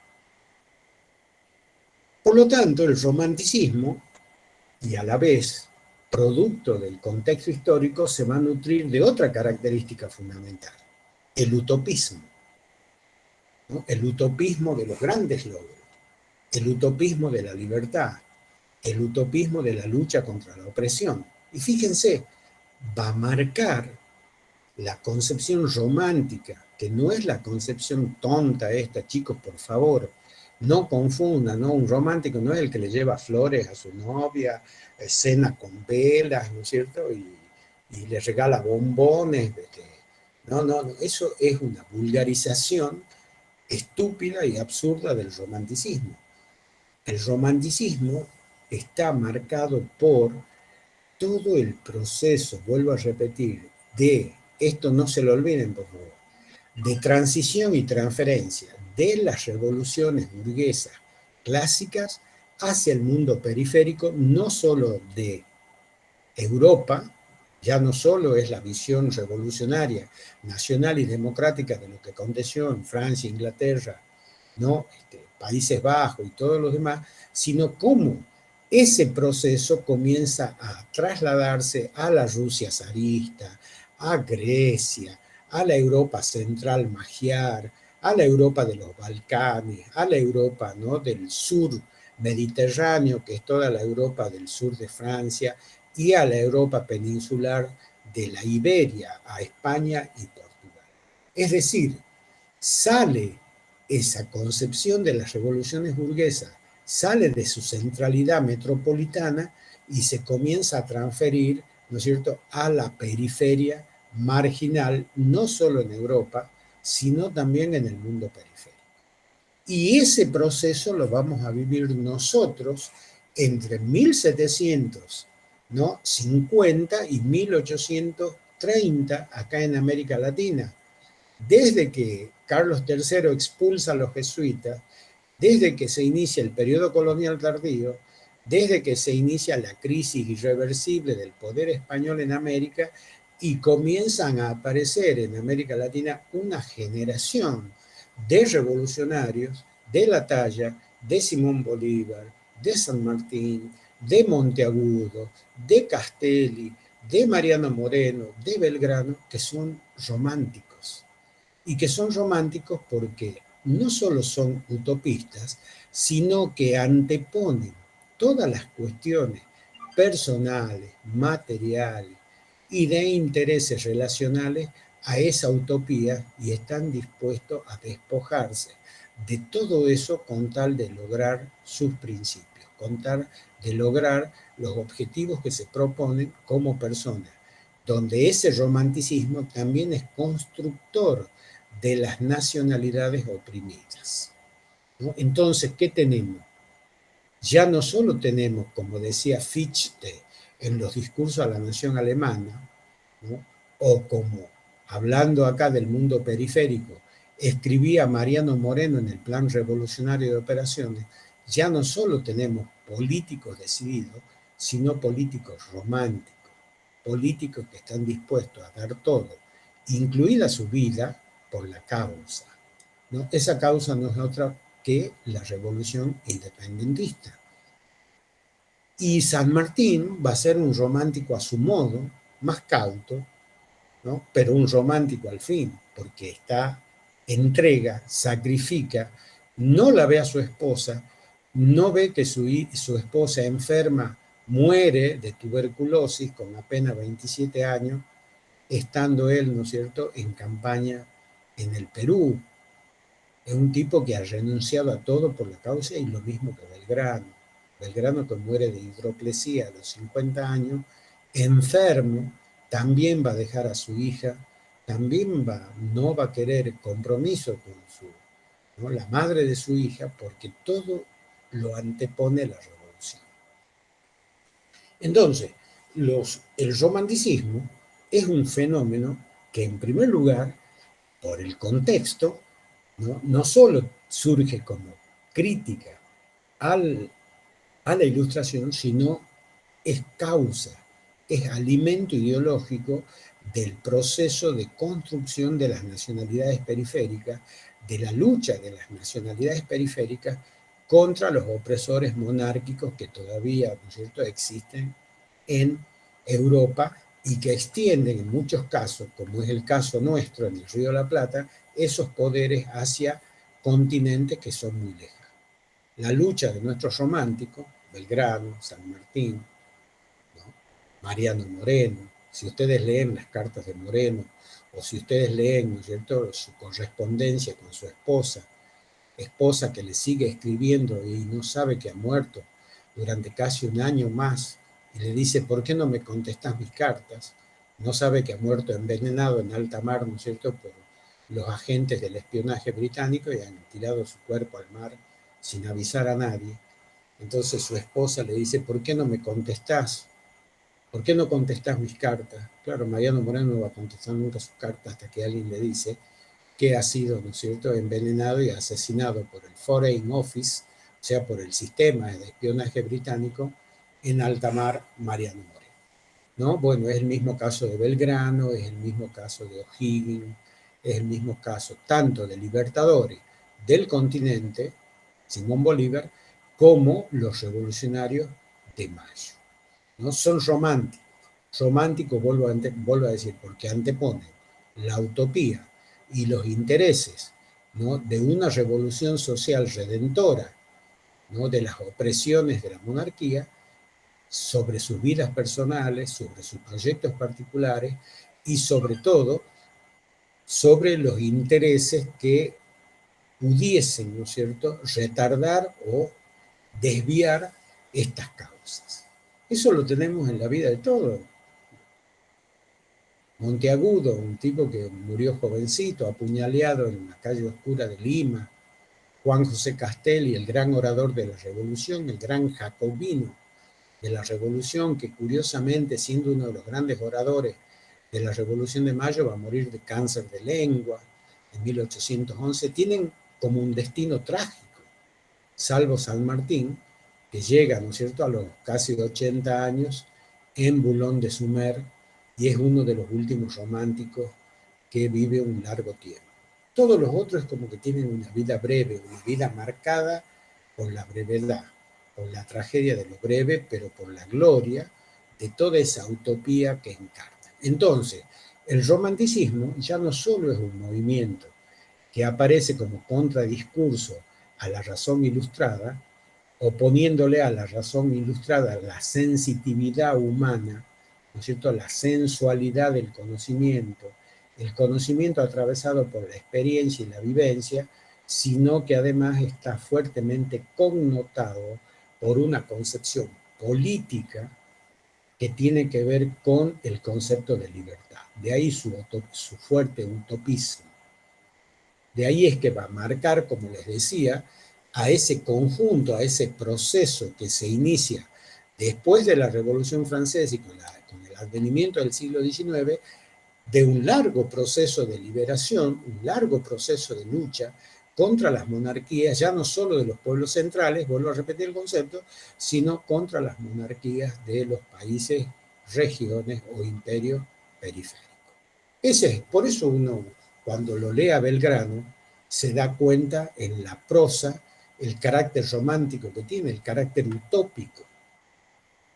Por lo tanto, el romanticismo, y a la vez producto del contexto histórico, se va a nutrir de otra característica fundamental, el utopismo, ¿no? El utopismo de los grandes logros, el utopismo de la libertad, el utopismo de la lucha contra la opresión. Y fíjense, va a marcar la concepción romántica, que no es la concepción tonta esta, chicos, por favor, no confundan, ¿no? Un romántico no es el que le lleva flores a su novia, cena con velas, ¿no es cierto? Y le regala bombones. No, no, no, eso es una vulgarización estúpida y absurda del romanticismo. El romanticismo está marcado por todo el proceso, vuelvo a repetir, de, esto no se lo olviden por favor, de transición y transferencia de las revoluciones burguesas clásicas hacia el mundo periférico, no solo de Europa, ya no solo es la visión revolucionaria, nacional y democrática de lo que aconteció en Francia, Inglaterra, ¿no? Países Bajos y todos los demás, sino cómo ese proceso comienza a trasladarse a la Rusia zarista, a Grecia, a la Europa central magiar, a la Europa de los Balcanes, a la Europa, ¿no?, del sur mediterráneo, que es toda la Europa del sur de Francia, y a la Europa peninsular de la Iberia, a España y Portugal. Es decir, sale esa concepción de las revoluciones burguesas, sale de su centralidad metropolitana y se comienza a transferir, ¿no es cierto?, a la periferia marginal, no solo en Europa, sino también en el mundo periférico. Y ese proceso lo vamos a vivir nosotros entre 1750 y 1830 acá en América Latina. Desde que Carlos III expulsa a los jesuitas, desde que se inicia el periodo colonial tardío, desde que se inicia la crisis irreversible del poder español en América, y comienzan a aparecer en América Latina una generación de revolucionarios, de Latallas, de Simón Bolívar, de San Martín, de Monteagudo, de Castelli, de Mariano Moreno, de Belgrano, que son románticos. Y que son románticos porque no solo son utopistas, sino que anteponen todas las cuestiones personales, materiales y de intereses relacionales a esa utopía y están dispuestos a despojarse de todo eso con tal de lograr sus principios, con tal de lograr los objetivos que se proponen como personas, donde ese romanticismo también es constructor de las nacionalidades oprimidas, ¿no? Entonces, ¿qué tenemos? Ya no solo tenemos, como decía Fichte en los discursos a la nación alemana, ¿no? O como, hablando acá del mundo periférico, escribía Mariano Moreno en el Plan Revolucionario de Operaciones, ya no solo tenemos políticos decididos, sino políticos románticos, políticos que están dispuestos a dar todo, incluida su vida, por la causa, ¿no? Esa causa no es otra que la revolución independentista. Y San Martín va a ser un romántico a su modo, más cauto, ¿no? Pero un romántico al fin, porque entrega, sacrifica, no la ve a su esposa, no ve que su esposa enferma muere de tuberculosis con apenas 27 años, estando él, ¿no es cierto?, en campaña en el Perú. Es un tipo que ha renunciado a todo por la causa y lo mismo que Belgrano. Belgrano que muere de hidroplesía a los 50 años, enfermo, también va a dejar a su hija, también no va a querer compromiso con ¿no?, la madre de su hija, porque todo lo antepone la revolución. Entonces, el romanticismo es un fenómeno que en primer lugar, por el contexto, no solo surge como crítica a la ilustración, sino es causa, es alimento ideológico del proceso de construcción de las nacionalidades periféricas, de la lucha de las nacionalidades periféricas contra los opresores monárquicos que todavía, ¿no es cierto?, existen en Europa y que extienden en muchos casos, como es el caso nuestro en el Río de la Plata, esos poderes hacia continentes que son muy lejanos. La lucha de nuestros románticos, Belgrano, San Martín, ¿no?, Mariano Moreno, si ustedes leen las cartas de Moreno, o si ustedes leen, ¿no es cierto?, su correspondencia con su esposa que le sigue escribiendo y no sabe que ha muerto durante casi un año más, y le dice, ¿por qué no me contestas mis cartas? No sabe que ha muerto envenenado en alta mar, ¿no es cierto?, por los agentes del espionaje británico, y han tirado su cuerpo al mar sin avisar a nadie. Entonces su esposa le dice, ¿por qué no me contestás? ¿Por qué no contestás mis cartas? Claro, Mariano Moreno no va a contestar nunca sus cartas hasta que alguien le dice que ha sido, ¿no es cierto?, envenenado y asesinado por el Foreign Office, o sea, por el sistema de espionaje británico, en alta mar, Mariano Moreno, ¿no? Bueno, es el mismo caso de Belgrano, es el mismo caso de O'Higgins, es el mismo caso tanto de libertadores del continente, Simón Bolívar, como los revolucionarios de Mayo, ¿no? Son románticos. Románticos, vuelvo a decir, porque anteponen la utopía y los intereses, ¿no?, de una revolución social redentora, ¿no?, de las opresiones de la monarquía, sobre sus vidas personales, sobre sus proyectos particulares y sobre todo sobre los intereses que pudiesen, ¿no es cierto?, retardar o desviar estas causas. Eso lo tenemos en la vida de todos. Monteagudo, un tipo que murió jovencito, apuñaleado en una calle oscura de Lima. Juan José Castelli, el gran orador de la revolución, el gran jacobino de la revolución, que curiosamente, siendo uno de los grandes oradores de la Revolución de Mayo, va a morir de cáncer de lengua en 1811, tienen como un destino trágico, salvo San Martín, que llega, ¿no es cierto?, a los casi 80 años en Boulogne-de-Sumer y es uno de los últimos románticos que vive un largo tiempo. Todos los otros como que tienen una vida breve, una vida marcada por la brevedad, por la tragedia de lo breve, pero por la gloria de toda esa utopía que encarna. Entonces, el romanticismo ya no solo es un movimiento que aparece como contradiscurso a la razón ilustrada, oponiéndole a la razón ilustrada la sensitividad humana, ¿no es cierto?, la sensualidad del conocimiento, el conocimiento atravesado por la experiencia y la vivencia, sino que además está fuertemente connotado por una concepción política que tiene que ver con el concepto de libertad. De ahí su fuerte utopismo. De ahí es que va a marcar, como les decía, a ese conjunto, a ese proceso que se inicia después de la Revolución Francesa y con el advenimiento del siglo XIX, de un largo proceso de liberación, un largo proceso de lucha contra las monarquías, ya no solo de los pueblos centrales, vuelvo a repetir el concepto, sino contra las monarquías de los países, regiones o imperios periféricos. Por eso uno, cuando lo lee a Belgrano, se da cuenta en la prosa el carácter romántico que tiene, el carácter utópico,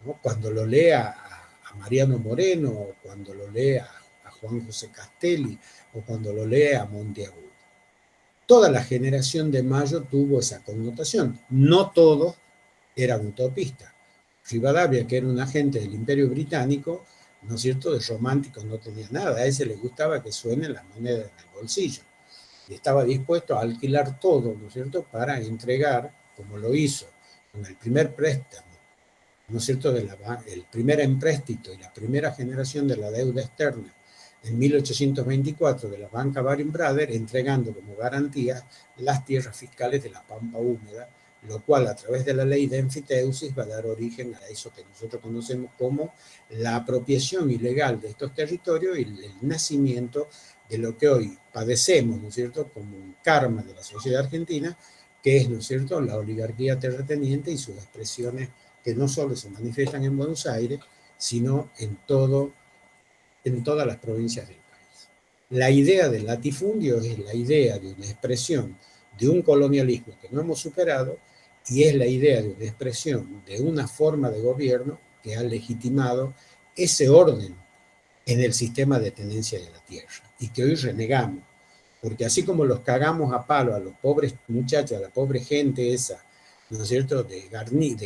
¿no? Cuando lo lee a Mariano Moreno, o cuando lo lee a Juan José Castelli, o cuando lo lee a Monteagudo. Toda la generación de Mayo tuvo esa connotación. No todos eran utopistas. Rivadavia, que era un agente del Imperio Británico, ¿no es cierto?, de romántico no tenía nada. A ese le gustaba que suenen las monedas en el bolsillo. Y estaba dispuesto a alquilar todo, ¿no es cierto?, para entregar, como lo hizo con el primer préstamo, ¿no es cierto?, el primer empréstito y la primera generación de la deuda externa en 1824 de la banca Baring Brothers, entregando como garantía las tierras fiscales de la Pampa Húmeda, lo cual a través de la ley de enfiteusis va a dar origen a eso que nosotros conocemos como la apropiación ilegal de estos territorios y el nacimiento de lo que hoy padecemos, ¿no es cierto?, como un karma de la sociedad argentina, que es, ¿no es cierto?, la oligarquía terrateniente y sus expresiones que no solo se manifiestan en Buenos Aires, sino en todas las provincias del país. La idea del latifundio es la idea de una expresión de un colonialismo que no hemos superado y es la idea de una expresión de una forma de gobierno que ha legitimado ese orden en el sistema de tenencia de la tierra y que hoy renegamos. Porque así como los cagamos a palo a los pobres muchachos, a la pobre gente esa, ¿no es cierto?, de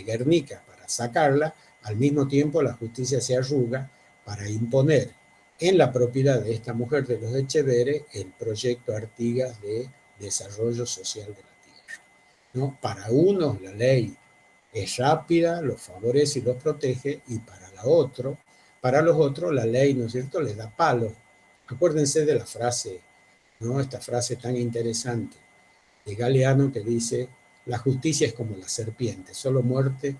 Guernica para sacarla, al mismo tiempo la justicia se arruga para imponer en la propiedad de esta mujer de los Echeveres el proyecto Artigas de desarrollo social de la tierra, ¿no? Para unos la ley es rápida, los favorece y los protege, y para los otros la ley, ¿no es cierto?, les da palos. Acuérdense de la frase, ¿no?, esta frase tan interesante de Galeano que dice: la justicia es como la serpiente, solo muerde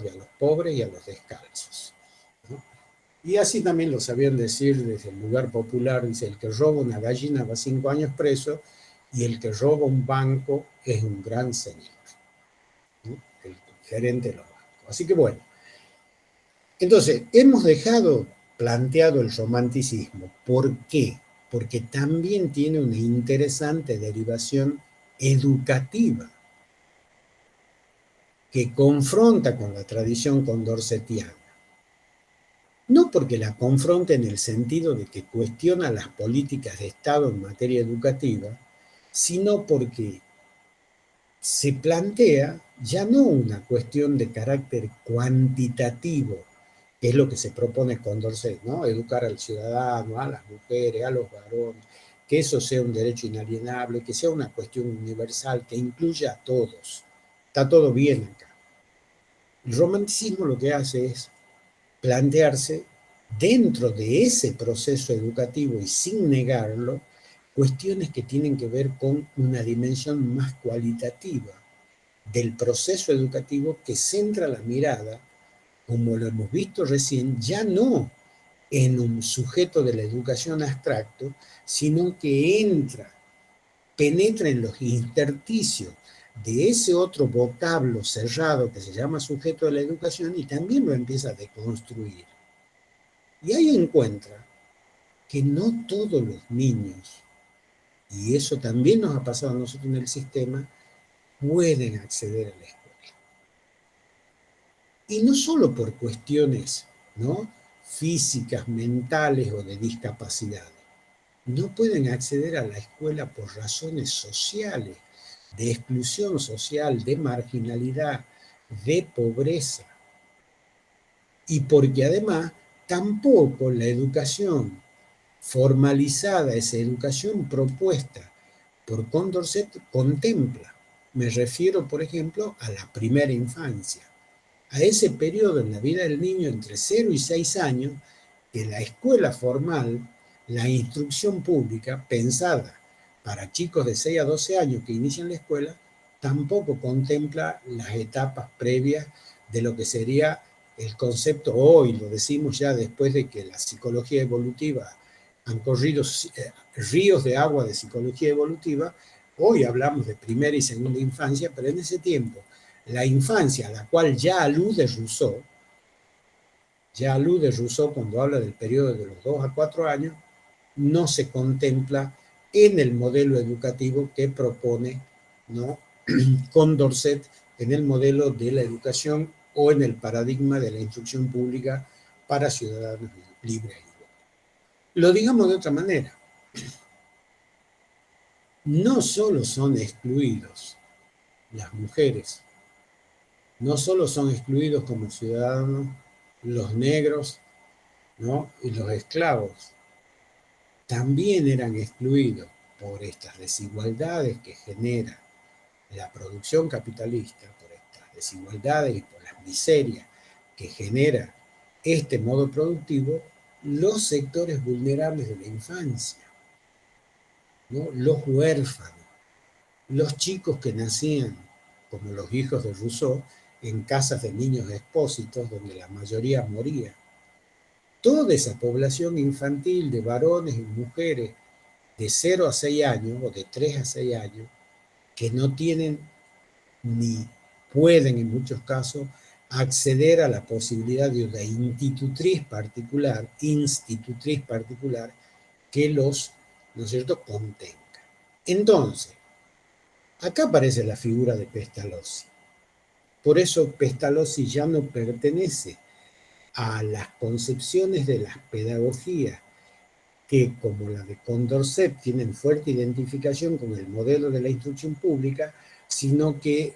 a los pobres y a los descalzos, ¿no? Y así también lo sabían decir desde el lugar popular, dice: el que roba una gallina va 5 años preso y el que roba un banco es un gran señor, ¿no?, el gerente de los bancos. Así que bueno, entonces hemos dejado planteado el romanticismo. ¿Por qué? Porque también tiene una interesante derivación educativa que confronta con la tradición condorsetiana. No porque la confronte en el sentido de que cuestiona las políticas de Estado en materia educativa, sino porque se plantea ya no una cuestión de carácter cuantitativo, que es lo que se propone Condorcet, ¿no?, educar al ciudadano, a las mujeres, a los varones, que eso sea un derecho inalienable, que sea una cuestión universal, que incluya a todos. Está todo bien acá. El romanticismo lo que hace es plantearse dentro de ese proceso educativo y sin negarlo, cuestiones que tienen que ver con una dimensión más cualitativa del proceso educativo, que centra la mirada, como lo hemos visto recién, ya no en un sujeto de la educación abstracto, sino que penetra en los intersticios de ese otro vocablo cerrado que se llama sujeto de la educación y también lo empieza a deconstruir. Y ahí encuentra que no todos los niños y eso también nos ha pasado a nosotros en el sistema, pueden acceder a la escuela. Y no solo por cuestiones, ¿no?, físicas, mentales o de discapacidad. No pueden acceder a la escuela por razones sociales, de exclusión social, de marginalidad, de pobreza. Y porque además tampoco la educación formalizada, esa educación propuesta por Condorcet, contempla. Me refiero, por ejemplo, a la primera infancia, a ese periodo en la vida del niño entre 0 y 6 años, que la escuela formal, la instrucción pública, pensada para chicos de 6 a 12 años que inician la escuela, tampoco contempla las etapas previas de lo que sería el concepto, hoy lo decimos ya después de que la psicología evolutiva han corrido ríos de agua de psicología evolutiva, hoy hablamos de primera y segunda infancia, pero en ese tiempo la infancia a la cual ya alude Rousseau cuando habla del periodo de los 2 a 4 años, no se contempla en el modelo educativo que propone, ¿no?, Condorcet, en el modelo de la educación o en el paradigma de la instrucción pública para ciudadanos libres e iguales. Lo digamos de otra manera, no solo son excluidos las mujeres, no solo son excluidos como ciudadanos los negros, ¿no?, y los esclavos, también eran excluidos por estas desigualdades que genera la producción capitalista, por estas desigualdades y por las miserias que genera este modo productivo, los sectores vulnerables de la infancia, ¿no?, los huérfanos, los chicos que nacían, como los hijos de Rousseau, en casas de niños expósitos, donde la mayoría moría. Toda esa población infantil de varones y mujeres de 0 a 6 años, o de 3 a 6 años, que no tienen ni pueden en muchos casos acceder a la posibilidad de una institutriz particular que los, ¿no es cierto?, contenga. Entonces, acá aparece la figura de Pestalozzi. Por eso Pestalozzi ya no pertenece a las concepciones de las pedagogías que, como la de Condorcet, tienen fuerte identificación con el modelo de la instrucción pública, sino que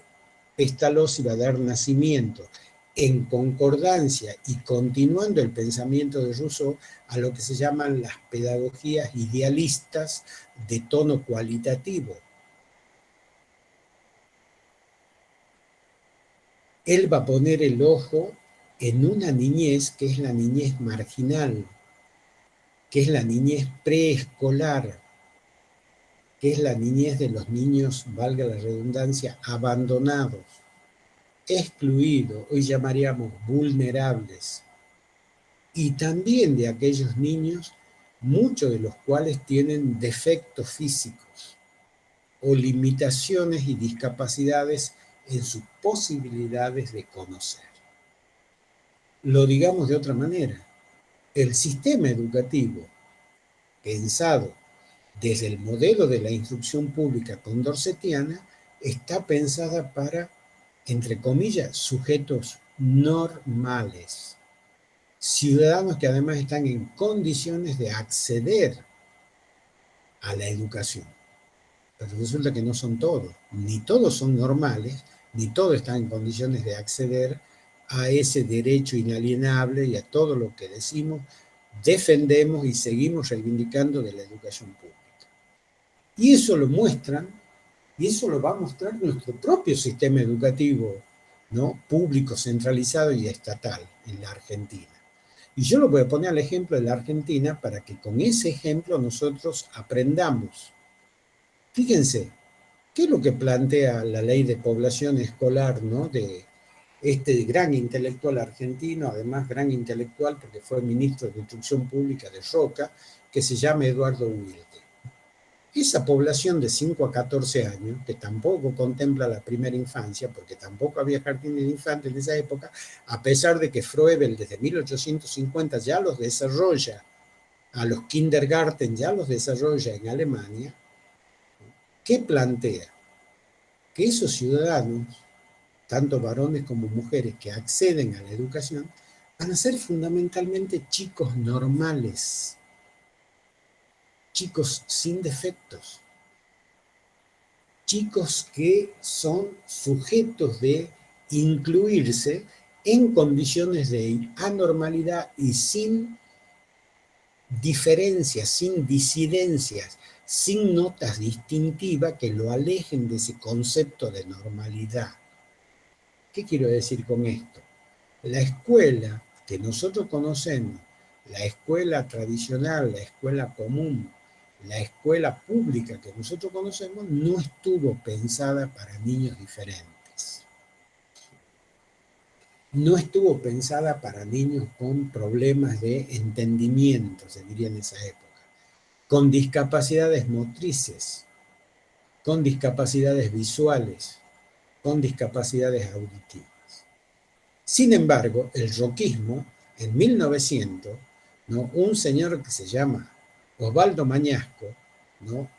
Pestalozzi va a dar nacimiento, en concordancia y continuando el pensamiento de Rousseau, a lo que se llaman las pedagogías idealistas de tono cualitativo. Él va a poner el ojo en una niñez que es la niñez marginal, que es la niñez preescolar, que es la niñez de los niños, valga la redundancia, abandonados, excluidos, hoy llamaríamos vulnerables, y también de aquellos niños, muchos de los cuales tienen defectos físicos o limitaciones y discapacidades en sus posibilidades de conocer. Lo digamos de otra manera, el sistema educativo pensado desde el modelo de la instrucción pública condorcetiana está pensada para, entre comillas, sujetos normales, ciudadanos que además están en condiciones de acceder a la educación. Pero resulta que no son todos, ni todos son normales, ni todos están en condiciones de acceder a ese derecho inalienable y a todo lo que decimos, defendemos y seguimos reivindicando de la educación pública. Y eso lo muestran, y eso lo va a mostrar nuestro propio sistema educativo, ¿no?, público, centralizado y estatal en la Argentina. Y yo lo voy a poner al ejemplo de la Argentina para que con ese ejemplo nosotros aprendamos. Fíjense, ¿qué es lo que plantea la ley de población escolar, ¿no?, de este gran intelectual argentino, además gran intelectual porque fue ministro de Instrucción Pública de Roca, que se llama Eduardo Wilde? Esa población de 5 a 14 años, que tampoco contempla la primera infancia, porque tampoco había jardines de infantes en esa época, a pesar de que Froebel desde 1850 ya los desarrolla, a los kindergarten ya los desarrolla en Alemania, que plantea que esos ciudadanos, tanto varones como mujeres que acceden a la educación, van a ser fundamentalmente chicos normales, chicos sin defectos, chicos que son sujetos de incluirse en condiciones de anormalidad y sin diferencias, sin disidencias, sin notas distintivas que lo alejen de ese concepto de normalidad. ¿Qué quiero decir con esto? La escuela que nosotros conocemos, la escuela tradicional, la escuela común, la escuela pública que nosotros conocemos, no estuvo pensada para niños diferentes. No estuvo pensada para niños con problemas de entendimiento, se diría en esa época, con discapacidades motrices, con discapacidades visuales, con discapacidades auditivas. Sin embargo, el roquismo, en 1900, ¿no? Un señor que se llama Osvaldo Mañasco, ¿no?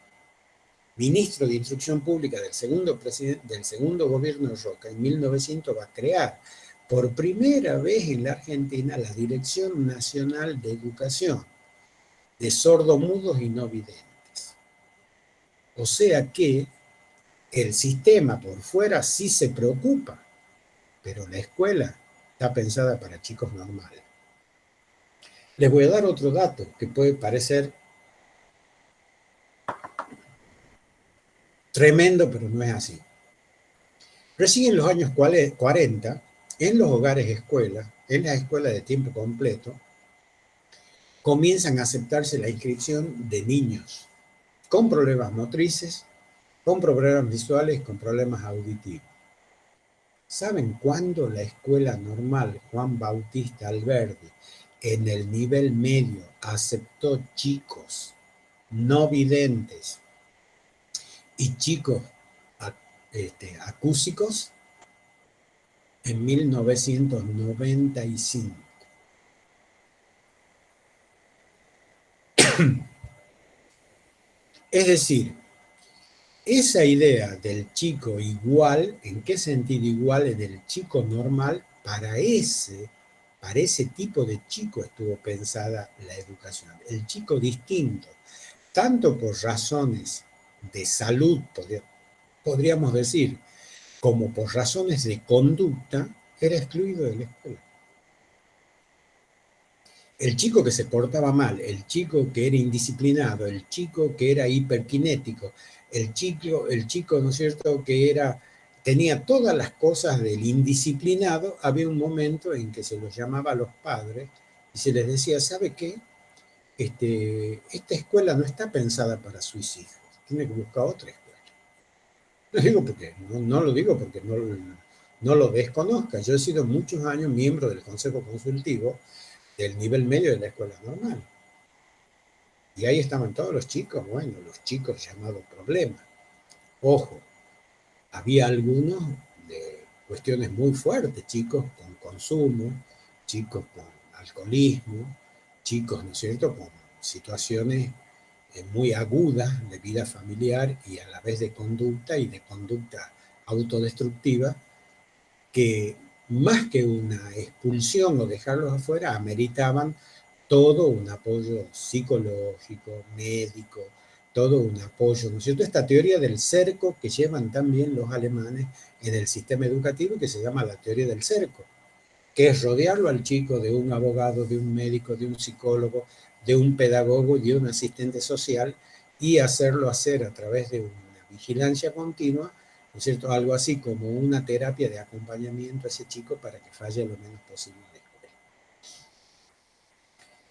Ministro de Instrucción Pública del segundo gobierno de Roca, en 1900 va a crear por primera vez en la Argentina la Dirección Nacional de Educación de sordomudos y no videntes. O sea que el sistema por fuera sí se preocupa, pero la escuela está pensada para chicos normales. Les voy a dar otro dato que puede parecer tremendo, pero no es así. Recién en los años 40, en los hogares escuelas, en las escuelas de tiempo completo, comienzan a aceptarse la inscripción de niños con problemas motrices, con problemas visuales, con problemas auditivos. ¿Saben cuándo la escuela normal Juan Bautista Alberdi en el nivel medio aceptó chicos no videntes y chicos acúsicos? En 1995. Es decir, esa idea del chico igual, ¿en qué sentido igual? Es del chico normal, para ese tipo de chico estuvo pensada la educación. El chico distinto, tanto por razones de salud, podríamos decir, como por razones de conducta, era excluido de la escuela. El chico que se portaba mal, el chico que era indisciplinado, el chico que era hiperkinético, el chico, ¿no es cierto?, que tenía todas las cosas del indisciplinado, había un momento en que se los llamaba a los padres y se les decía, ¿sabe qué? Esta escuela no está pensada para sus hijos, tiene que buscar otra escuela. No lo digo porque no lo desconozca. Yo he sido muchos años miembro del Consejo Consultivo del nivel medio de la escuela normal. Y ahí estaban todos los chicos, bueno, los chicos llamados problemas. Ojo, había algunos de cuestiones muy fuertes, chicos con consumo, chicos con alcoholismo, chicos, ¿no es cierto?, con situaciones muy agudas de vida familiar y a la vez de conducta y de conducta autodestructiva, que más que una expulsión o dejarlos afuera, ameritaban todo un apoyo psicológico, médico, todo un apoyo, ¿no es cierto? Esta teoría del cerco que llevan también los alemanes en el sistema educativo, que se llama la teoría del cerco, que es rodearlo al chico de un abogado, de un médico, de un psicólogo, de un pedagogo y de un asistente social, y hacerlo hacer a través de una vigilancia continua, ¿no es cierto? Algo así como una terapia de acompañamiento a ese chico para que falle lo menos posible en la escuela.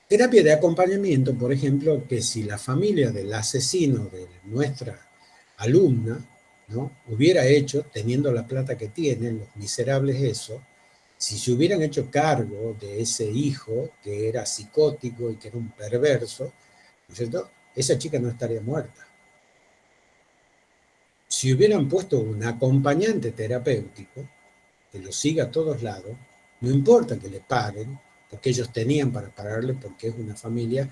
Terapia de acompañamiento, por ejemplo, que si la familia del asesino de nuestra alumna, ¿no?, hubiera hecho, teniendo la plata que tienen, los miserables eso, si se hubieran hecho cargo de ese hijo que era psicótico y que era un perverso, ¿no es cierto?, esa chica no estaría muerta. Si hubieran puesto un acompañante terapéutico que lo siga a todos lados, no importa que le paguen, porque ellos tenían para pagarle porque es una familia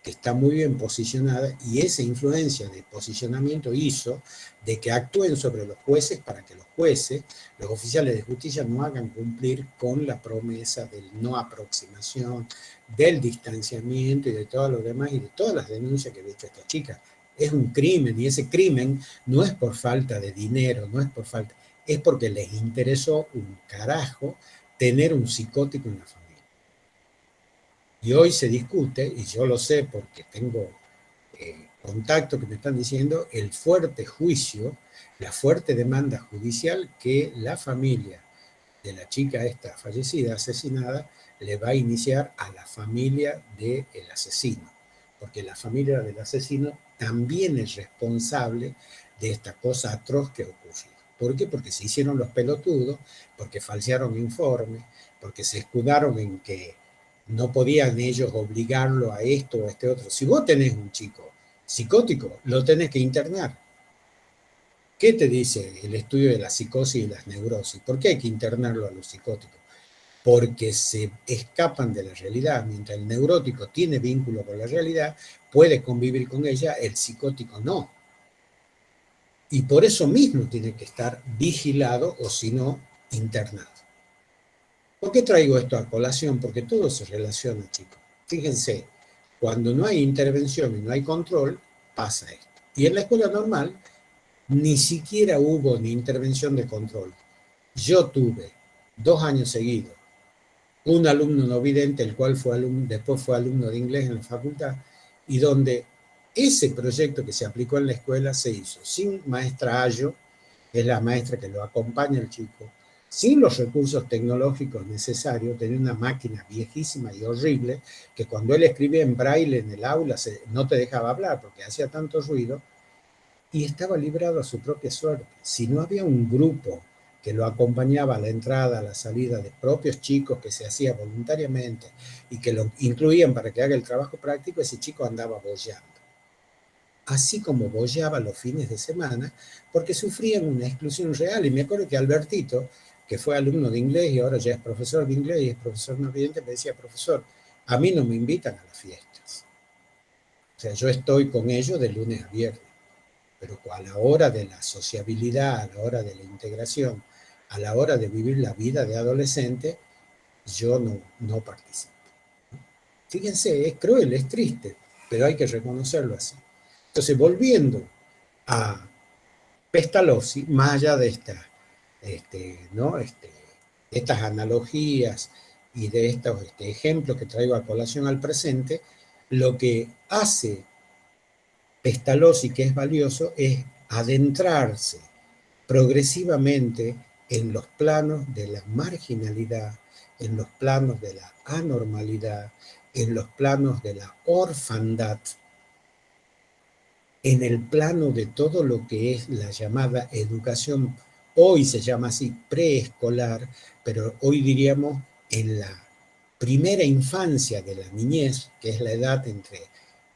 que está muy bien posicionada, y esa influencia de posicionamiento hizo de que actúen sobre los jueces para que los jueces, los oficiales de justicia, no hagan cumplir con la promesa del no aproximación, del distanciamiento y de todo lo demás, y de todas las denuncias que ha hecho esta chica. Es un crimen, y ese crimen no es por falta de dinero, no es por falta, es porque les interesó un carajo tener un psicótico en la familia. Y hoy se discute, y yo lo sé porque tengo contacto que me están diciendo, el fuerte juicio, la fuerte demanda judicial que la familia de la chica esta fallecida, asesinada, le va a iniciar a la familia del asesino, porque la familia del asesino también es responsable de esta cosa atroz que ocurrió. ¿Por qué? Porque se hicieron los pelotudos, porque falsearon informes, porque se escudaron en que no podían ellos obligarlo a esto o a este otro. Si vos tenés un chico psicótico, lo tenés que internar. ¿Qué te dice el estudio de la psicosis y las neurosis? ¿Por qué hay que internarlo a los psicóticos? Porque se escapan de la realidad. Mientras el neurótico tiene vínculo con la realidad, puede convivir con ella, el psicótico no. Y por eso mismo tiene que estar vigilado o si no, internado. ¿Por qué traigo esto a colación? Porque todo se relaciona, chicos. Fíjense, cuando no hay intervención y no hay control, pasa esto. Y en la escuela normal ni siquiera hubo ni intervención de control. Yo tuve 2 años seguidos un alumno no vidente, el cual después fue alumno de inglés en la facultad, y donde ese proyecto que se aplicó en la escuela se hizo sin maestra Ayo, que es la maestra que lo acompaña al chico, sin los recursos tecnológicos necesarios, tenía una máquina viejísima y horrible, que cuando él escribía en braille en el aula no te dejaba hablar porque hacía tanto ruido, y estaba librado a su propia suerte. Si no había un grupo que lo acompañaba a la entrada, a la salida, de propios chicos que se hacía voluntariamente y que lo incluían para que haga el trabajo práctico, ese chico andaba boyando. Así como boyaba los fines de semana, porque sufrían una exclusión real. Y me acuerdo que Albertito, que fue alumno de inglés y ahora ya es profesor de inglés y es profesor no vidente, me decía: profesor, a mí no me invitan a las fiestas. O sea, yo estoy con ellos de lunes a viernes, pero a la hora de la sociabilidad, a la hora de la integración, a la hora de vivir la vida de adolescente, yo no participo. Fíjense, es cruel, es triste, pero hay que reconocerlo así. Entonces, volviendo a Pestalozzi, más allá de estas analogías y de estos ejemplos que traigo a colación al presente, lo que hace Pestalozzi, que es valioso, es adentrarse progresivamente en los planos de la marginalidad, en los planos de la anormalidad, en los planos de la orfandad, en el plano de todo lo que es la llamada educación, hoy se llama así preescolar, pero hoy diríamos en la primera infancia de la niñez, que es la edad entre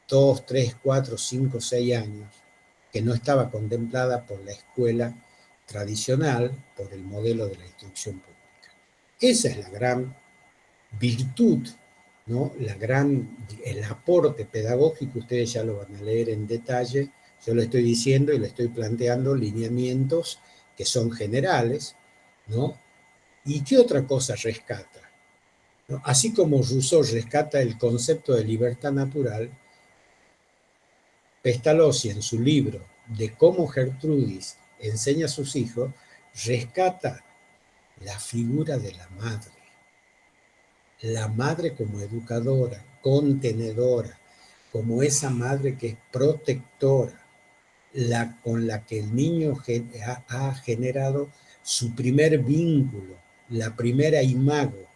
2, 3, 4, 5, 6 años, que no estaba contemplada por la escuela tradicional, por el modelo de la instrucción pública. Esa es la gran virtud, ¿no? El aporte pedagógico, ustedes ya lo van a leer en detalle, yo lo estoy diciendo y le estoy planteando lineamientos que son generales, ¿no? ¿Y qué otra cosa rescata? ¿No? Así como Rousseau rescata el concepto de libertad natural, Pestalozzi en su libro de cómo Gertrudis enseña a sus hijos, rescata la figura de la madre como educadora, contenedora, como esa madre que es protectora, con la que el niño ha generado su primer vínculo, la primera imago,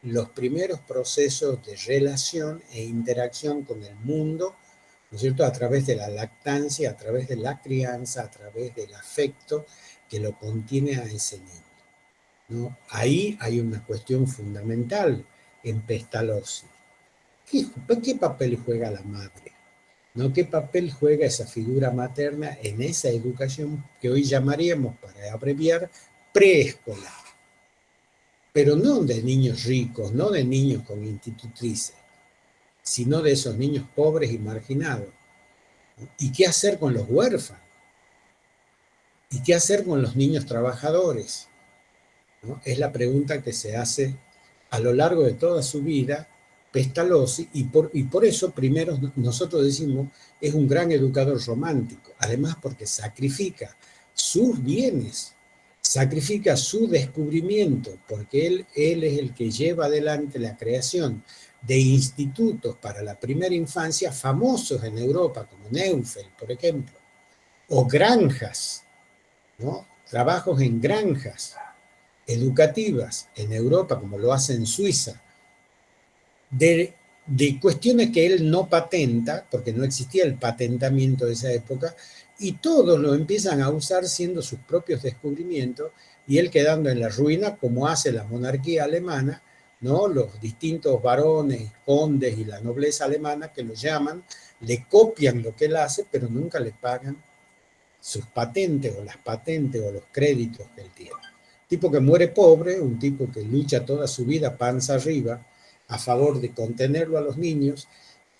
los primeros procesos de relación e interacción con el mundo, ¿no es cierto?, a través de la lactancia, a través de la crianza, a través del afecto que lo contiene a ese niño, ¿no? Ahí hay una cuestión fundamental en Pestalozzi. ¿Qué papel juega la madre? ¿No? ¿Qué papel juega esa figura materna en esa educación que hoy llamaríamos, para abreviar, preescolar? Pero no de niños ricos, no de niños con institutrices, sino de esos niños pobres y marginados. ¿Y qué hacer con los huérfanos? ¿Y qué hacer con los niños trabajadores? ¿No? Es la pregunta que se hace a lo largo de toda su vida Pestalozzi, y por eso primero nosotros decimos es un gran educador romántico, además porque sacrifica sus bienes, sacrifica su descubrimiento, porque él es el que lleva adelante la creación de institutos para la primera infancia famosos en Europa, como Neufeld, por ejemplo, o granjas, ¿no? Trabajos en granjas educativas en Europa, como lo hace en Suiza, de cuestiones que él no patenta, porque no existía el patentamiento de esa época, y todos lo empiezan a usar siendo sus propios descubrimientos, y él quedando en la ruina, como hace la monarquía alemana, ¿no? Los distintos varones, condes y la nobleza alemana que lo llaman, le copian lo que él hace, pero nunca le pagan sus patentes o las patentes o los créditos que él tiene. Un tipo que muere pobre, un tipo que lucha toda su vida panza arriba a favor de contenerlo a los niños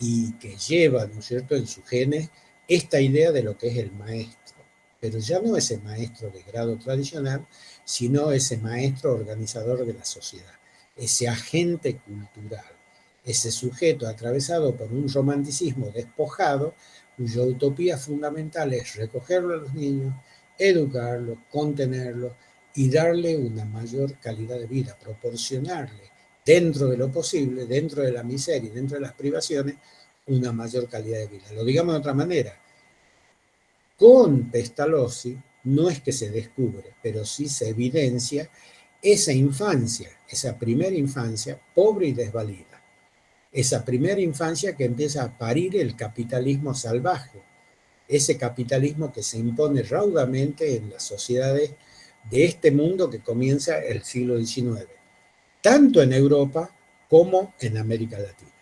y que lleva, ¿no es cierto?, en sus genes esta idea de lo que es el maestro. Pero ya no ese maestro de grado tradicional, sino ese maestro organizador de la sociedad, ese agente cultural, ese sujeto atravesado por un romanticismo despojado, cuya utopía fundamental es recogerlo a los niños, educarlos, contenerlos y darle una mayor calidad de vida, proporcionarle dentro de lo posible, dentro de la miseria y dentro de las privaciones, una mayor calidad de vida. Lo digamos de otra manera, con Pestalozzi no es que se descubre, pero sí se evidencia esa infancia, esa primera infancia pobre y desvalida. Esa primera infancia que empieza a parir el capitalismo salvaje, ese capitalismo que se impone raudamente en las sociedades de este mundo que comienza el siglo XIX, tanto en Europa como en América Latina.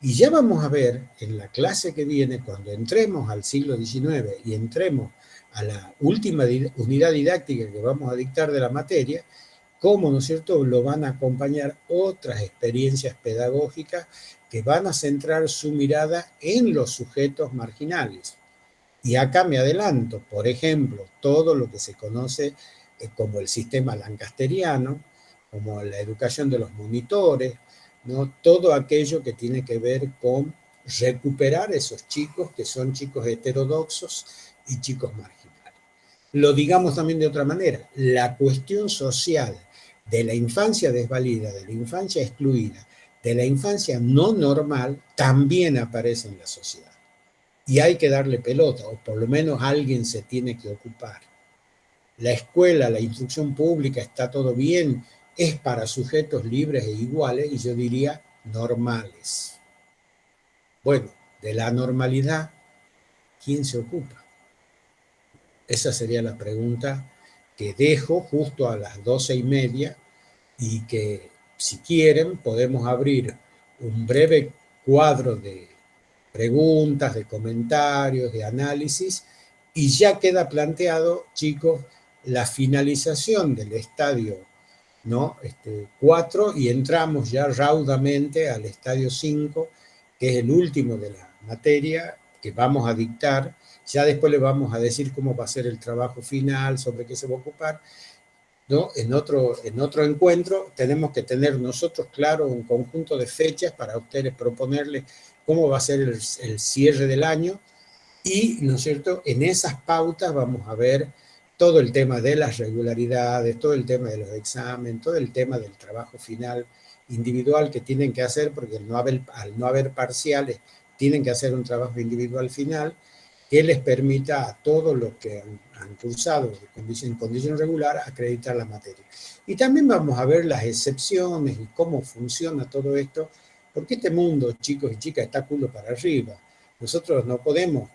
Y ya vamos a ver en la clase que viene, cuando entremos al siglo XIX y entremos a la última unidad didáctica que vamos a dictar de la materia, cómo, ¿no es cierto?, lo van a acompañar otras experiencias pedagógicas que van a centrar su mirada en los sujetos marginales. Y acá me adelanto, por ejemplo, todo lo que se conoce como el sistema lancasteriano, como la educación de los monitores, ¿no? Todo aquello que tiene que ver con recuperar esos chicos que son chicos heterodoxos y chicos marginales. Lo digamos también de otra manera, la cuestión social de la infancia desvalida, de la infancia excluida, de la infancia no normal, también aparece en la sociedad. Y hay que darle pelota, o por lo menos alguien se tiene que ocupar. La escuela, la instrucción pública, está todo bien, es para sujetos libres e iguales, y yo diría normales. Bueno, de la normalidad, ¿quién se ocupa? Esa sería la pregunta que dejo justo a las 12:30 y que, si quieren, podemos abrir un breve cuadro de preguntas, de comentarios, de análisis, y ya queda planteado, chicos, la finalización del estadio, ¿no? 4, y entramos ya raudamente al estadio 5, que es el último de la materia que vamos a dictar. Ya después le vamos a decir cómo va a ser el trabajo final, sobre qué se va a ocupar, ¿no? En otro encuentro tenemos que tener nosotros claro un conjunto de fechas para ustedes proponerles cómo va a ser el cierre del año, y, ¿no es cierto?, en esas pautas vamos a ver todo el tema de las regularidades, todo el tema de los exámenes, todo el tema del trabajo final individual que tienen que hacer, porque al no haber parciales, tienen que hacer un trabajo individual final que les permita a todos los que han cursado en condición regular acreditar la materia. Y también vamos a ver las excepciones y cómo funciona todo esto, porque este mundo, chicos y chicas, está culo para arriba. Nosotros no podemos,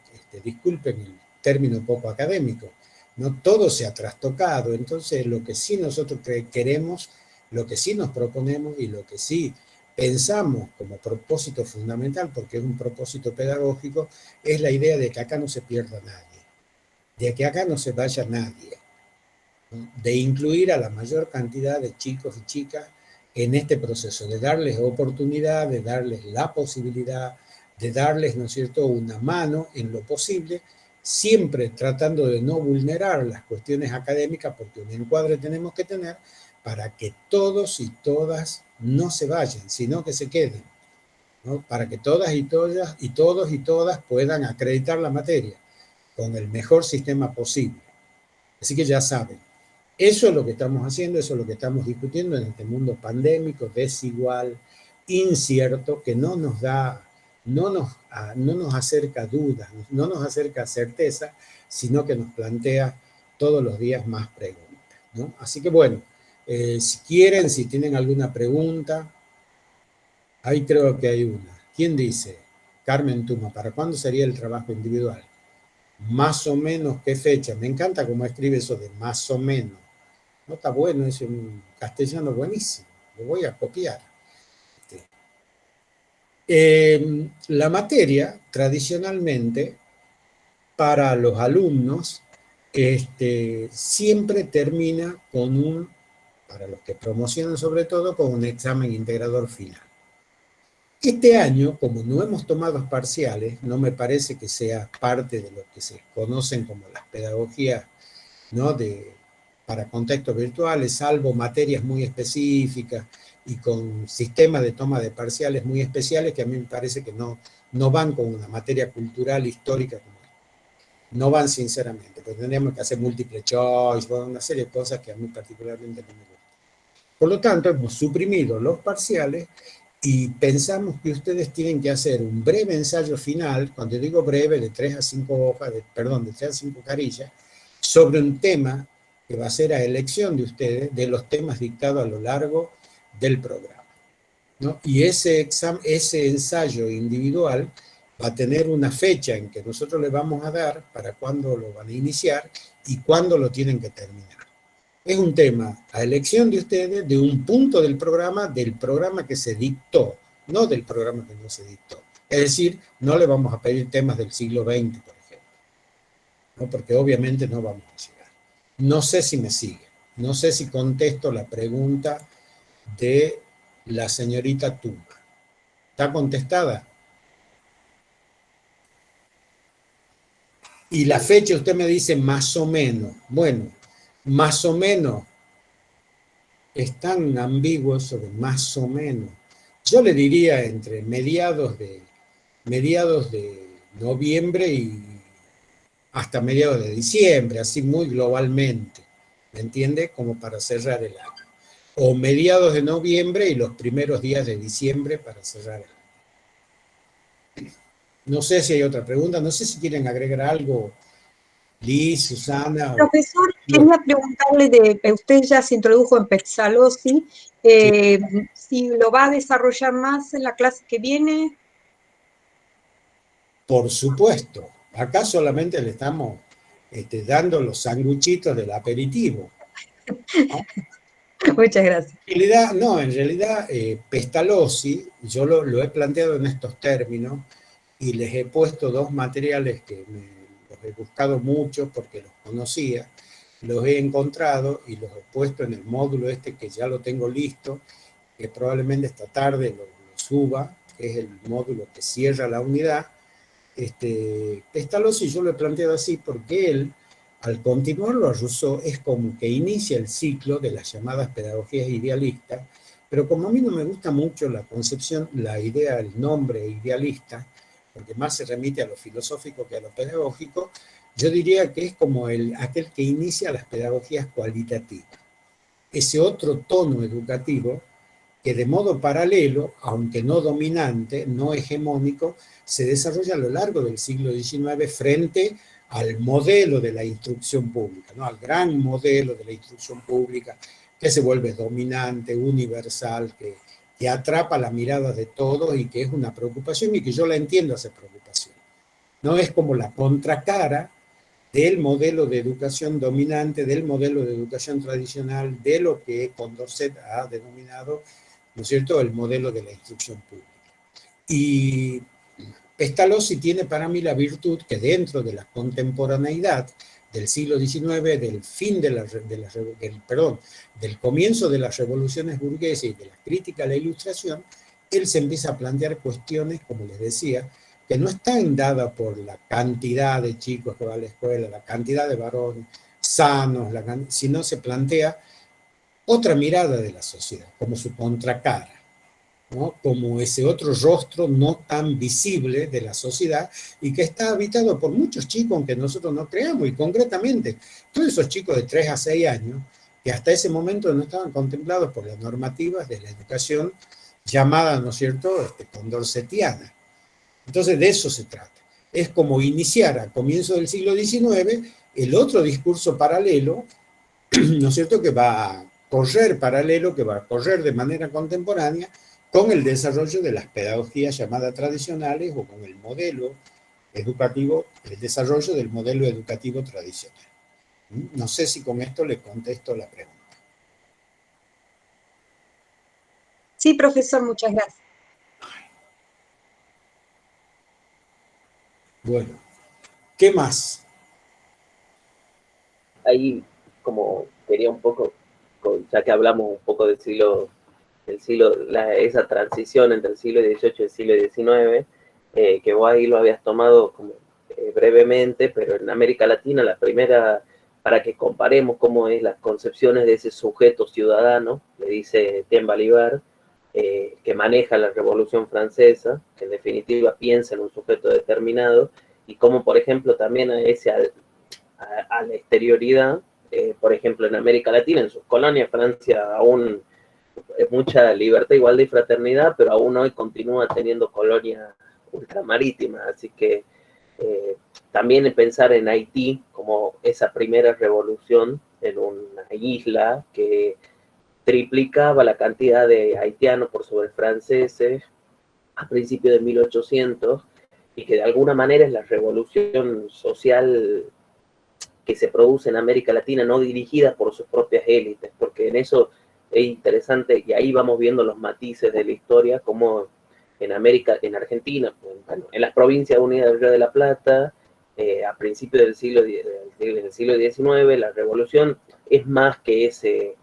disculpen el término poco académico, no todo se ha trastocado. Entonces, lo que sí nosotros queremos, lo que sí nos proponemos y lo que sí pensamos como propósito fundamental, porque es un propósito pedagógico, es la idea de que acá no se pierda nadie, de que acá no se vaya nadie, ¿no? De incluir a la mayor cantidad de chicos y chicas en este proceso, de darles oportunidad, de darles la posibilidad, de darles, ¿no es cierto?, una mano en lo posible, siempre tratando de no vulnerar las cuestiones académicas, porque un encuadre tenemos que tener para que todos y todas no se vayan, sino que se queden, ¿no? Para que todas y todas y todos y todas puedan acreditar la materia con el mejor sistema posible. Así que ya saben, eso es lo que estamos haciendo, eso es lo que estamos discutiendo en este mundo pandémico, desigual, incierto, que no nos da, no nos acerca dudas, no nos acerca certeza, sino que nos plantea todos los días más preguntas, ¿no? Así que bueno, si quieren, si tienen alguna pregunta, ahí creo que hay una. ¿Quién dice? Carmen Tuma, ¿para cuándo sería el trabajo individual? Más o menos, ¿qué fecha? Me encanta cómo escribe eso de más o menos. No está bueno, es un castellano buenísimo. Lo voy a copiar. La materia, tradicionalmente, para los alumnos, siempre termina con para los que promocionan sobre todo, con un examen integrador final. Este año, como no hemos tomado parciales, no me parece que sea parte de lo que se conocen como las pedagogías, ¿no?, para contextos virtuales, salvo materias muy específicas y con sistemas de toma de parciales muy especiales que a mí me parece que no van con una materia cultural, histórica, no van sinceramente, porque tendríamos que hacer múltiple choice, una serie de cosas que a mí particularmente no me gustan. Por lo tanto, hemos suprimido los parciales y pensamos que ustedes tienen que hacer un breve ensayo final, cuando digo breve, de 3 a 5 hojas, de 3 a 5 carillas, sobre un tema que va a ser a elección de ustedes, de los temas dictados a lo largo del programa, ¿no? Y ese ensayo individual va a tener una fecha en que nosotros le vamos a dar para cuándo lo van a iniciar y cuándo lo tienen que terminar. Es un tema a elección de ustedes, de un punto del programa que se dictó, no del programa que no se dictó. Es decir, no le vamos a pedir temas del siglo XX, por ejemplo, ¿no? Porque obviamente no vamos a llegar. No sé si me sigue, no sé si contesto la pregunta de la señorita Tuma. ¿Está contestada? Y la fecha usted me dice más o menos. Bueno, más o menos es tan ambiguo eso de más o menos. Yo le diría entre mediados de noviembre y hasta mediados de diciembre, así muy globalmente, ¿me entiende? Como para cerrar el año. O mediados de noviembre y los primeros días de diciembre para cerrar el año. No sé si hay otra pregunta, no sé si quieren agregar algo, Liz, Susana. Profesor, quería preguntarle, usted ya se introdujo en Pestalozzi, Sí. si lo va a desarrollar más en la clase que viene. Por supuesto, acá solamente le estamos dando los sanguchitos del aperitivo, ¿no? Muchas gracias. En realidad, Pestalozzi, yo lo he planteado en estos términos y les he puesto 2 materiales que los he buscado mucho porque los conocía, los he encontrado y los he puesto en el módulo que ya lo tengo listo, que probablemente esta tarde lo suba, que es el módulo que cierra la unidad. Pestalozzi yo lo he planteado así porque él, al continuarlo a Rousseau, es como que inicia el ciclo de las llamadas pedagogías idealistas, pero como a mí no me gusta mucho la concepción, la idea, el nombre idealista, porque más se remite a lo filosófico que a lo pedagógico, yo diría que es como aquel que inicia las pedagogías cualitativas. Ese otro tono educativo que de modo paralelo, aunque no dominante, no hegemónico, se desarrolla a lo largo del siglo XIX frente al modelo de la instrucción pública, ¿no? Al gran modelo de la instrucción pública que se vuelve dominante, universal, que atrapa la mirada de todos y que es una preocupación y que yo la entiendo esa preocupación. No es como la contracara del modelo de educación dominante, del modelo de educación tradicional, de lo que Condorcet ha denominado, ¿no es cierto?, el modelo de la instrucción pública. Y Pestalozzi tiene para mí la virtud que dentro de la contemporaneidad del siglo XIX, del fin de del comienzo de las revoluciones burguesas y de la crítica a la Ilustración, él se empieza a plantear cuestiones, como les decía, que no están dadas por la cantidad de chicos que van a la escuela, la cantidad de varones sanos, sino se plantea otra mirada de la sociedad, como su contracara, ¿no? Como ese otro rostro no tan visible de la sociedad y que está habitado por muchos chicos, aunque nosotros no creamos, y concretamente todos esos chicos de 3 a 6 años que hasta ese momento no estaban contemplados por las normativas de la educación llamada, ¿no es cierto?, condorsetiana. Entonces de eso se trata. Es como iniciar a comienzos del siglo XIX el otro discurso paralelo, ¿no es cierto?, que va a correr paralelo, que va a correr de manera contemporánea con el desarrollo de las pedagogías llamadas tradicionales o con el modelo educativo, el desarrollo del modelo educativo tradicional. No sé si con esto le contesto la pregunta. Sí, profesor, muchas gracias. Bueno, ¿qué más? Ahí, como quería un poco, ya que hablamos un poco esa transición entre el siglo XVIII y el siglo XIX, que vos ahí lo habías tomado como brevemente, pero en América Latina la primera, para que comparemos cómo es las concepciones de ese sujeto ciudadano, le dice Etienne Balibar, que maneja la Revolución Francesa, que en definitiva piensa en un sujeto determinado, y cómo, por ejemplo, también a la exterioridad, por ejemplo, en América Latina, en sus colonias, Francia aún mucha libertad, igualdad y fraternidad, pero aún hoy continúa teniendo colonias ultramarítimas, así que también pensar en Haití como esa primera revolución en una isla que triplicaba la cantidad de haitianos por sobre franceses a principios de 1800 y que de alguna manera es la revolución social que se produce en América Latina, no dirigida por sus propias élites, porque en eso es interesante, y ahí vamos viendo los matices de la historia, como en Argentina, bueno, en las provincias unidas del Río de la Plata, a principios del siglo XIX, la revolución es más que ese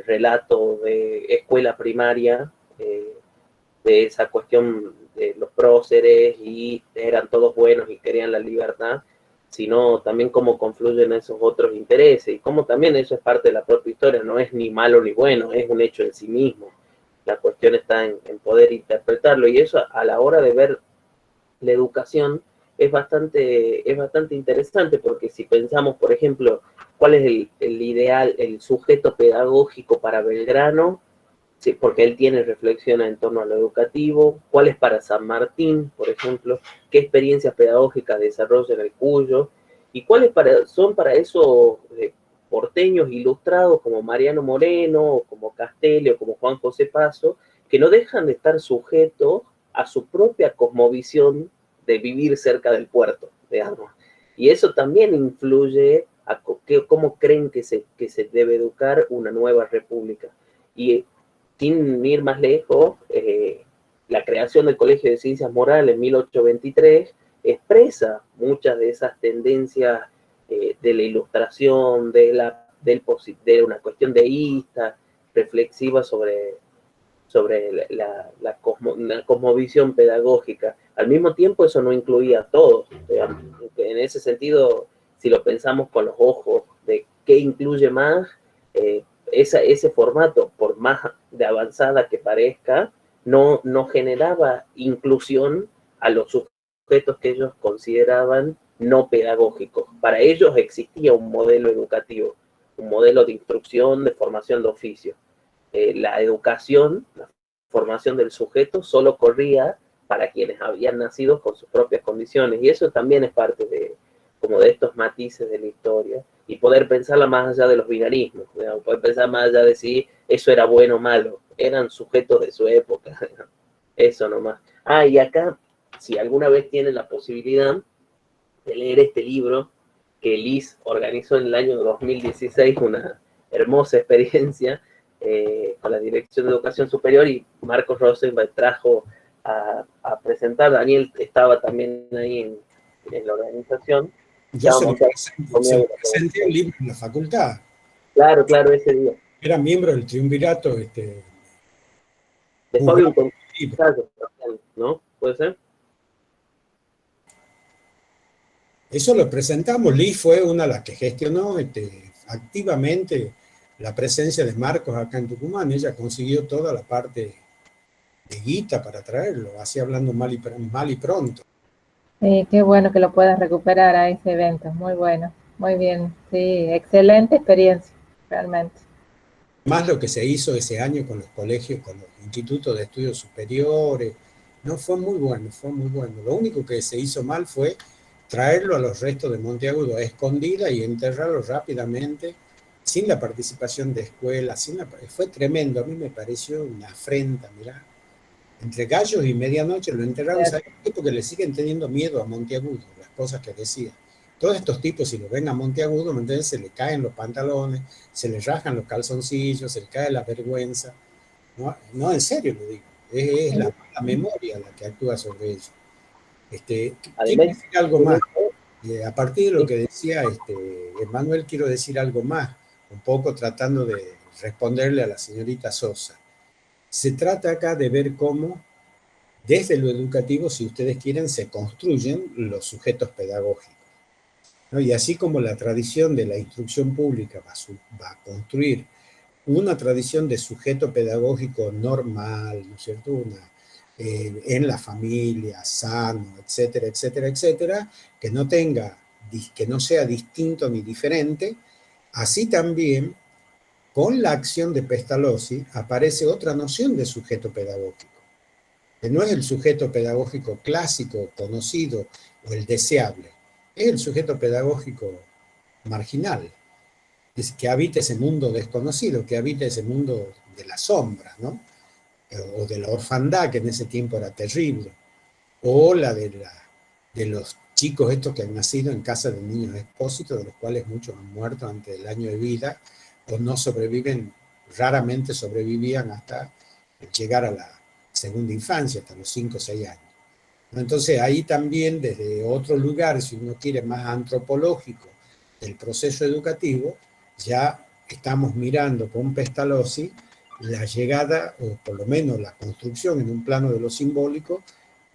relato de escuela primaria, de esa cuestión de los próceres y eran todos buenos y querían la libertad, sino también cómo confluyen esos otros intereses y cómo también eso es parte de la propia historia, no es ni malo ni bueno, es un hecho en sí mismo. La cuestión está en poder interpretarlo y eso a la hora de ver la educación es bastante interesante porque si pensamos, por ejemplo, cuál es el ideal, el sujeto pedagógico para Belgrano, sí, porque él tiene reflexiones en torno a lo educativo, cuál es para San Martín, por ejemplo, qué experiencias pedagógicas desarrolla en el Cuyo, y cuáles son para esos porteños ilustrados como Mariano Moreno, o como Castelli, o como Juan José Paso, que no dejan de estar sujetos a su propia cosmovisión de vivir cerca del puerto, digamos. Y eso también influye a cómo creen que se debe educar una nueva república. Y sin ir más lejos, la creación del Colegio de Ciencias Morales en 1823 expresa muchas de esas tendencias de la ilustración, de una cuestión deísta, reflexiva sobre la cosmovisión pedagógica. Al mismo tiempo, eso no incluía a todos. En ese sentido, si lo pensamos con los ojos de qué incluye más, ese formato, por más de avanzada que parezca, no generaba inclusión a los sujetos que ellos consideraban no pedagógicos. Para ellos existía un modelo educativo, un modelo de instrucción, de formación de oficio. La educación, la formación del sujeto, solo corría para quienes habían nacido con sus propias condiciones. Y eso también es parte de estos matices de la historia. Y poder pensarla más allá de los binarismos, digamos, poder pensar más allá de si eso era bueno o malo. Eran sujetos de su época. Eso nomás. Y acá, si alguna vez tienen la posibilidad de leer este libro que Liz organizó en el año 2016, una hermosa experiencia, con la Dirección de Educación Superior, y Marcos Rosenberg trajo a presentar, Daniel estaba también ahí en la organización, Yo se lo Conmigo. presenté un libro en la facultad. Claro, claro, ese día. Era miembro del triunvirato. Después había un ensayo, ¿no? ¿Puede ser? Eso lo presentamos. Liz fue una de las que gestionó activamente la presencia de Marcos acá en Tucumán. Ella consiguió toda la parte de guita para traerlo, así hablando mal y pronto. Sí, qué bueno que lo puedas recuperar a ese evento, muy bueno, muy bien, sí, excelente experiencia, realmente. Más lo que se hizo ese año con los colegios, con los institutos de estudios superiores, no fue muy bueno, fue muy bueno. Lo único que se hizo mal fue traerlo a los restos de Monteagudo a escondida y enterrarlo rápidamente, sin la participación de escuelas, fue tremendo, a mí me pareció una afrenta, mirá. Entre gallos y medianoche lo enterraron, ¿sabes por qué? Porque le siguen teniendo miedo a Monteagudo, las cosas que decía. Todos estos tipos, si lo ven a Monteagudo, ¿me se le caen los pantalones, se le rajan los calzoncillos, se le cae la vergüenza. No, no, en serio lo digo. Es la memoria la que actúa sobre ellos. Quiero decir algo más. A partir de lo que decía Emmanuel, quiero decir algo más, un poco tratando de responderle a la señorita Sosa. Se trata acá de ver cómo, desde lo educativo, si ustedes quieren, se construyen los sujetos pedagógicos, ¿no? Y así como la tradición de la instrucción pública va a construir una tradición de sujeto pedagógico normal, ¿no es cierto? En la familia, sano, etcétera, etcétera, etcétera, que no sea distinto ni diferente, así también con la acción de Pestalozzi aparece otra noción de sujeto pedagógico, que no es el sujeto pedagógico clásico, conocido o el deseable, es el sujeto pedagógico marginal, es que habita ese mundo desconocido, que habita ese mundo de la sombra, ¿no? O de la orfandad, que en ese tiempo era terrible, o de los chicos estos que han nacido en casa de niños expósitos, de los cuales muchos han muerto antes del año de vida, o no sobreviven, raramente sobrevivían hasta llegar a la segunda infancia, hasta los 5 o 6 años. Entonces ahí también, desde otro lugar, si uno quiere más antropológico del proceso educativo, ya estamos mirando con Pestalozzi la llegada, o por lo menos la construcción en un plano de lo simbólico,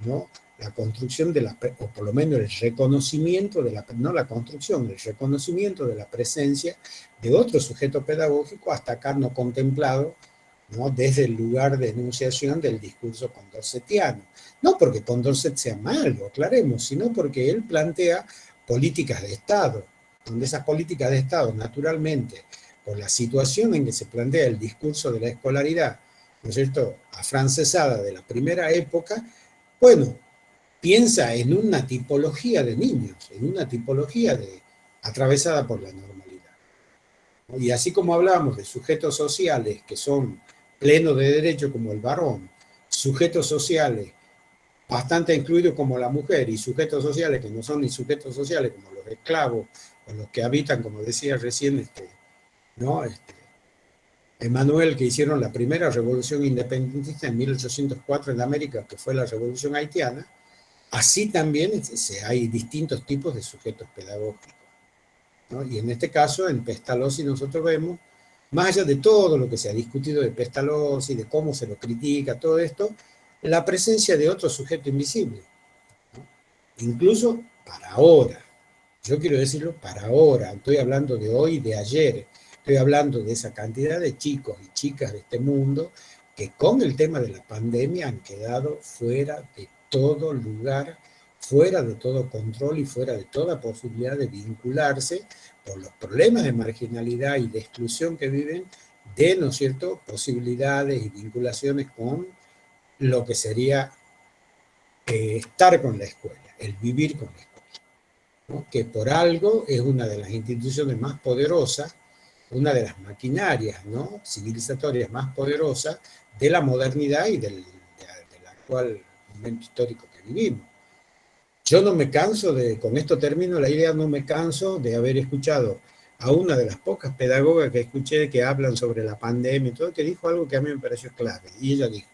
¿no? La construcción o por lo menos el reconocimiento no la construcción, el reconocimiento de la presencia de otro sujeto pedagógico hasta acá no contemplado, ¿no? Desde el lugar de enunciación del discurso condorcetiano. No porque Condorcet sea malo, aclaremos, sino porque él plantea políticas de Estado, donde esas políticas de Estado, naturalmente, por la situación en que se plantea el discurso de la escolaridad, ¿no es cierto?, afrancesada de la primera época, bueno, piensa en una tipología de niños, en una tipología atravesada por la normalidad. Y así como hablábamos de sujetos sociales que son plenos de derecho como el varón, sujetos sociales bastante incluidos como la mujer y sujetos sociales que no son ni sujetos sociales como los esclavos o los que habitan, como decía recién ¿no? Emmanuel, que hicieron la primera revolución independentista en 1804 en América, que fue la revolución haitiana. Así también hay distintos tipos de sujetos pedagógicos, ¿no? Y en este caso, en Pestalozzi nosotros vemos, más allá de todo lo que se ha discutido de Pestalozzi, de cómo se lo critica, todo esto, la presencia de otro sujeto invisible, ¿no? Incluso para ahora, yo quiero decirlo para ahora, estoy hablando de hoy, de ayer, estoy hablando de esa cantidad de chicos y chicas de este mundo que con el tema de la pandemia han quedado fuera de todo lugar, fuera de todo control y fuera de toda posibilidad de vincularse por los problemas de marginalidad y de exclusión que viven, de, ¿no es cierto?, posibilidades y vinculaciones con lo que sería estar con la escuela, el vivir con la escuela, ¿no? Que por algo es una de las instituciones más poderosas, una de las maquinarias, ¿no?, civilizatorias más poderosas de la modernidad y del actual momento histórico que vivimos. Yo no me canso con esto termino la idea, no me canso de haber escuchado a una de las pocas pedagogas que escuché que hablan sobre la pandemia y todo, que dijo algo que a mí me pareció clave, y ella dijo,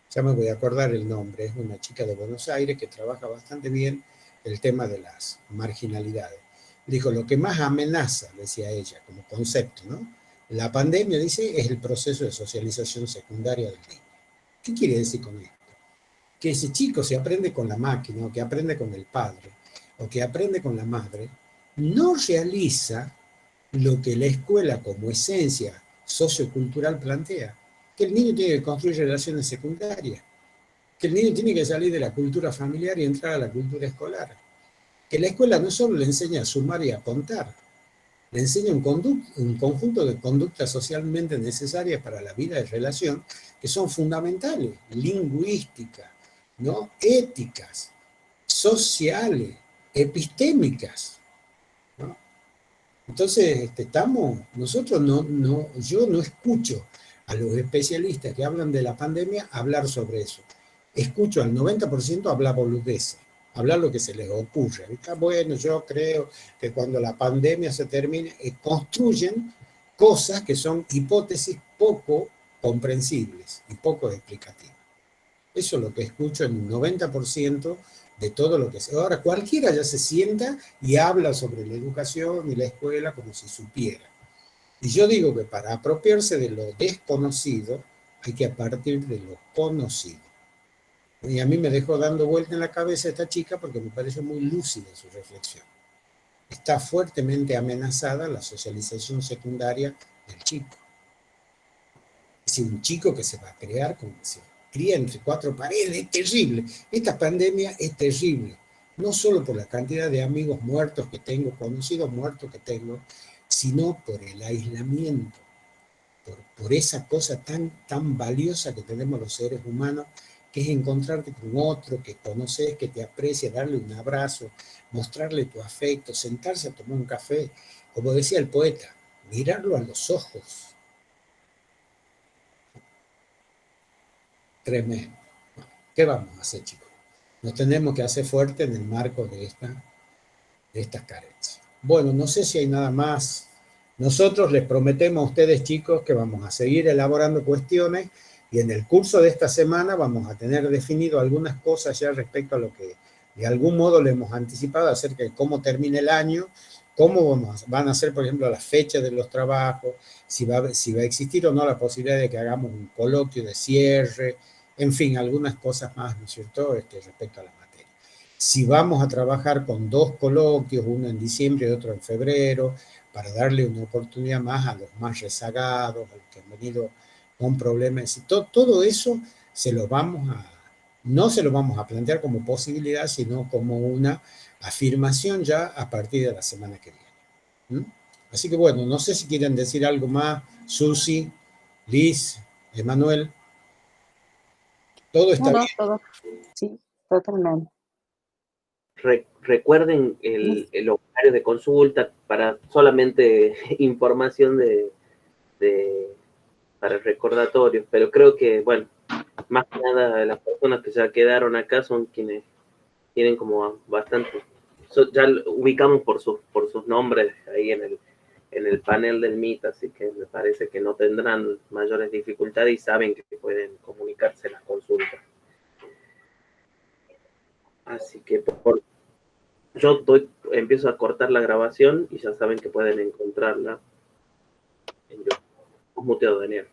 ya me voy a acordar el nombre, es una chica de Buenos Aires que trabaja bastante bien el tema de las marginalidades. Dijo, lo que más amenaza, decía ella, como concepto, ¿no? La pandemia, dice, es el proceso de socialización secundaria del niño. ¿Qué quiere decir con esto? Que ese chico se aprende con la máquina, o que aprende con el padre, o que aprende con la madre, no realiza lo que la escuela como esencia sociocultural plantea, que el niño tiene que construir relaciones secundarias, que el niño tiene que salir de la cultura familiar y entrar a la cultura escolar, que la escuela no solo le enseña a sumar y a contar, le enseña un conjunto de conductas socialmente necesarias para la vida de relación que son fundamentales, lingüísticas, ¿no? Éticas, sociales, epistémicas, ¿no? Entonces, nosotros yo no escucho a los especialistas que hablan de la pandemia hablar sobre eso. Escucho al 90% hablar boludeces, hablar lo que se les ocurre. Está bueno, yo creo que cuando la pandemia se termine, construyen cosas que son hipótesis poco comprensibles y poco explicativas. Eso es lo que escucho en un 90% de todo lo que se... Ahora, cualquiera ya se sienta y habla sobre la educación y la escuela como si supiera. Y yo digo que para apropiarse de lo desconocido, hay que partir de lo conocido. Y a mí me dejó dando vuelta en la cabeza esta chica porque me parece muy lúcida su reflexión. Está fuertemente amenazada la socialización secundaria del chico. Es decir, un chico que se va a crear como se cría entre cuatro paredes, es terrible. Esta pandemia es terrible, no solo por la cantidad de amigos muertos que tengo, conocidos muertos que tengo, sino por el aislamiento, por esa cosa tan valiosa que tenemos los seres humanos, que es encontrarte con otro que conoces, que te aprecia, darle un abrazo, mostrarle tu afecto, sentarse a tomar un café, como decía el poeta, mirarlo a los ojos. Tremendo. ¿Qué vamos a hacer, chicos? Nos tenemos que hacer fuerte en el marco de estas carencias. Bueno, no sé si hay nada más. Nosotros les prometemos a ustedes, chicos, que vamos a seguir elaborando cuestiones y en el curso de esta semana vamos a tener definido algunas cosas ya respecto a lo que de algún modo le hemos anticipado acerca de cómo termina el año, cómo van a ser, por ejemplo, las fechas de los trabajos, si va a existir o no la posibilidad de que hagamos un coloquio de cierre, en fin, algunas cosas más, ¿no es cierto?, respecto a la materia. Si vamos a trabajar con 2 coloquios, uno en diciembre y otro en febrero, para darle una oportunidad más a los más rezagados, a los que han venido con problemas. Todo eso no se lo vamos a plantear como posibilidad, sino como una afirmación ya a partir de la semana que viene. Así que bueno, no sé si quieren decir algo más, Susi, Liz, Emanuel. ¿Todo está bien? Todo, sí, totalmente. Recuerden el horario de consulta para solamente información para el recordatorio, pero creo que, bueno, más que nada las personas que ya quedaron acá son quienes tienen como bastante, ya ubicamos por sus nombres ahí en el panel del MIT, así que me parece que no tendrán mayores dificultades y saben que pueden comunicarse en las consultas. Así que yo empiezo a cortar la grabación y ya saben que pueden encontrarla en YouTube. Muteado, Daniel.